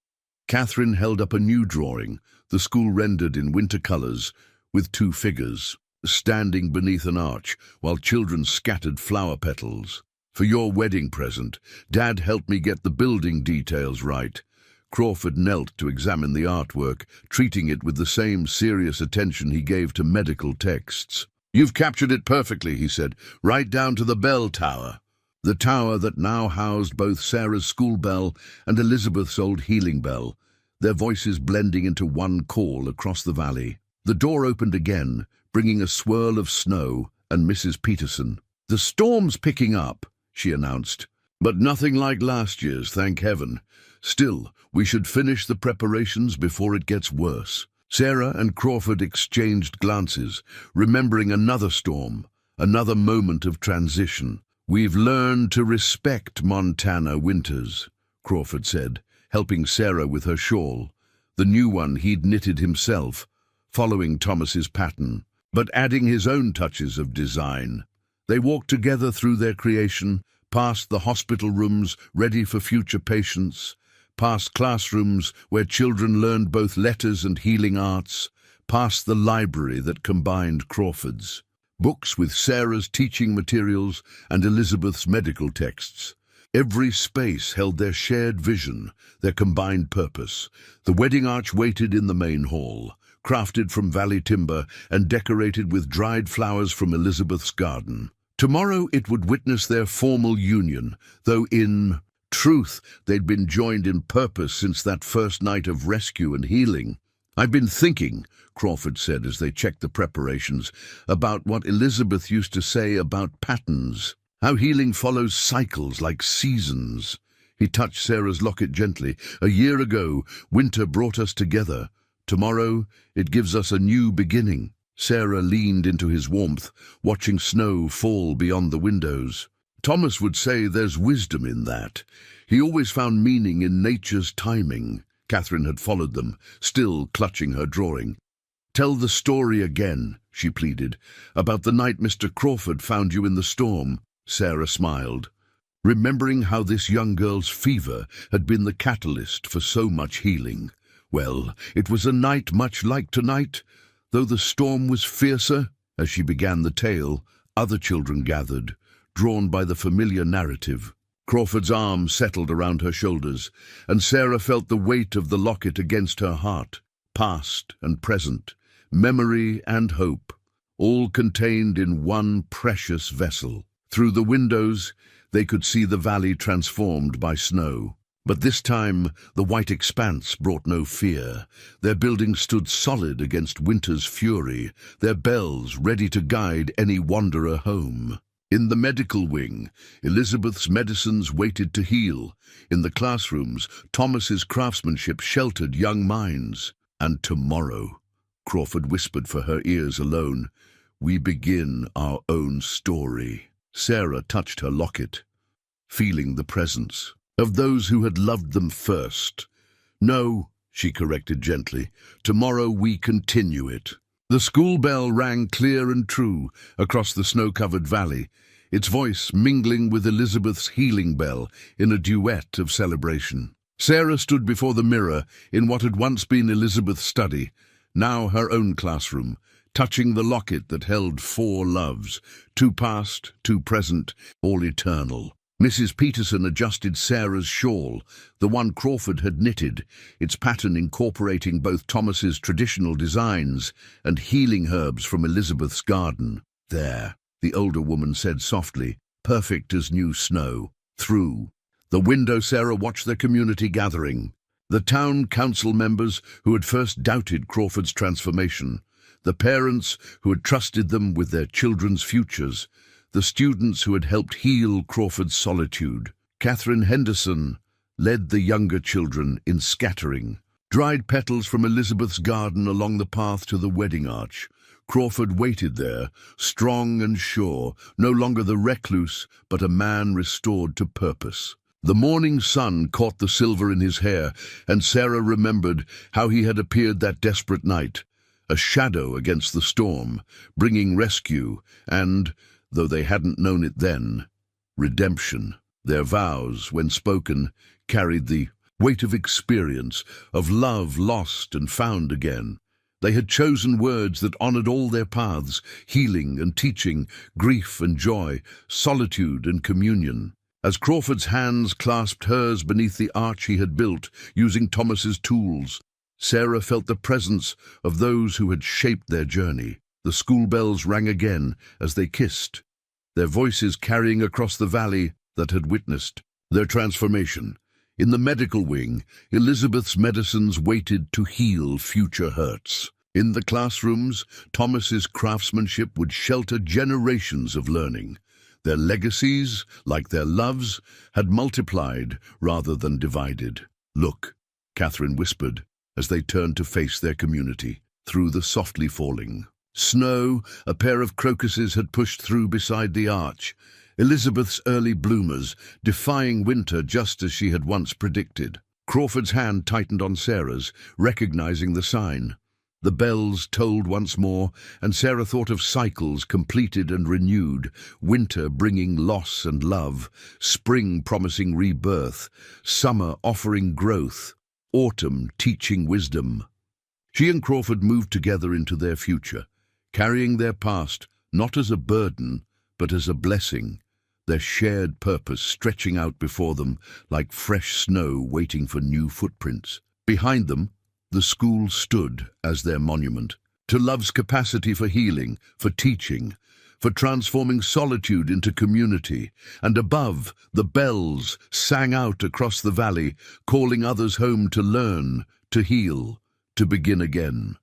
A: Catherine held up a new drawing, the school rendered in winter colors, with two figures standing beneath an arch while children scattered flower petals. "For your wedding present, Dad helped me get the building details right." Crawford knelt to examine the artwork, treating it with the same serious attention he gave to medical texts. "You've captured it perfectly," he said, "right down to the bell tower." The tower that now housed both Sarah's school bell and Elizabeth's old healing bell, their voices blending into one call across the valley. The door opened again, bringing a swirl of snow and Mrs. Peterson. "The storm's picking up," she announced, "but nothing like last year's, thank heaven. Still, we should finish the preparations before it gets worse." Sarah and Crawford exchanged glances, remembering another storm, another moment of transition. "We've learned to respect Montana winters," Crawford said, helping Sarah with her shawl, the new one he'd knitted himself, following Thomas's pattern, but adding his own touches of design. They walked together through their creation, past the hospital rooms ready for future patients, past classrooms where children learned both letters and healing arts, past the library that combined Crawford's books with Sarah's teaching materials and Elizabeth's medical texts. Every space held their shared vision, their combined purpose. The wedding arch waited in the main hall, crafted from valley timber and decorated with dried flowers from Elizabeth's garden. Tomorrow it would witness their formal union, though in truth they'd been joined in purpose since that first night of rescue and healing. "I've been thinking," Crawford said as they checked the preparations, "about what Elizabeth used to say about patterns, how healing follows cycles like seasons." He touched Sarah's locket gently. "A year ago, winter brought us together. Tomorrow, it gives us a new beginning." Sarah leaned into his warmth, watching snow fall beyond the windows. "Thomas would say there's wisdom in that. He always found meaning in nature's timing." Catherine had followed them, still clutching her drawing. "Tell the story again," she pleaded, "about the night Mr. Crawford found you in the storm." Sarah smiled, remembering how this young girl's fever had been the catalyst for so much healing. "Well, it was a night much like tonight, though the storm was fiercer." As she began the tale, other children gathered, drawn by the familiar narrative. Crawford's arm settled around her shoulders, and Sarah felt the weight of the locket against her heart. Past and present, memory and hope, all contained in one precious vessel. Through the windows, they could see the valley transformed by snow. But this time, the white expanse brought no fear. Their buildings stood solid against winter's fury, their bells ready to guide any wanderer home. In the medical wing, Elizabeth's medicines waited to heal. In the classrooms, Thomas's craftsmanship sheltered young minds. "And tomorrow," Crawford whispered for her ears alone, "we begin our own story." Sarah touched her locket, feeling the presence of those who had loved them first. "No," she corrected gently, "tomorrow we continue it." The school bell rang clear and true across the snow-covered valley, its voice mingling with Elizabeth's healing bell in a duet of celebration. Sarah stood before the mirror in what had once been Elizabeth's study, now her own classroom, touching the locket that held 4 loves, 2 past, 2 present, all eternal. Mrs. Peterson adjusted Sarah's shawl, the one Crawford had knitted, its pattern incorporating both Thomas's traditional designs and healing herbs from Elizabeth's garden. "There," the older woman said softly, "perfect as new snow." Through the window, Sarah watched their community gathering. The town council members who had first doubted Crawford's transformation, the parents who had trusted them with their children's futures, the students who had helped heal Crawford's solitude. Catherine Henderson led the younger children in scattering dried petals from Elizabeth's garden along the path to the wedding arch. Crawford waited there, strong and sure, no longer the recluse, but a man restored to purpose. The morning sun caught the silver in his hair, and Sarah remembered how he had appeared that desperate night, a shadow against the storm, bringing rescue and, though they hadn't known it then, redemption. Their vows, when spoken, carried the weight of experience, of love lost and found again. They had chosen words that honored all their paths, healing and teaching, grief and joy, solitude and communion. As Crawford's hands clasped hers beneath the arch he had built, using Thomas's tools, Sarah felt the presence of those who had shaped their journey. The school bells rang again as they kissed, their voices carrying across the valley that had witnessed their transformation. In the medical wing, Elizabeth's medicines waited to heal future hurts. In the classrooms, Thomas's craftsmanship would shelter generations of learning. Their legacies, like their loves, had multiplied rather than divided. "Look," Catherine whispered as they turned to face their community. Through the softly falling snow, a pair of crocuses had pushed through beside the arch, Elizabeth's early bloomers, defying winter just as she had once predicted. Crawford's hand tightened on Sarah's, recognizing the sign. The bells tolled once more, and Sarah thought of cycles completed and renewed, winter bringing loss and love, spring promising rebirth, summer offering growth, autumn teaching wisdom. She and Crawford moved together into their future, carrying their past not as a burden, but as a blessing, their shared purpose stretching out before them like fresh snow waiting for new footprints. Behind them, the school stood as their monument to love's capacity for healing, for teaching, for transforming solitude into community, and above, the bells sang out across the valley, calling others home to learn, to heal, to begin again.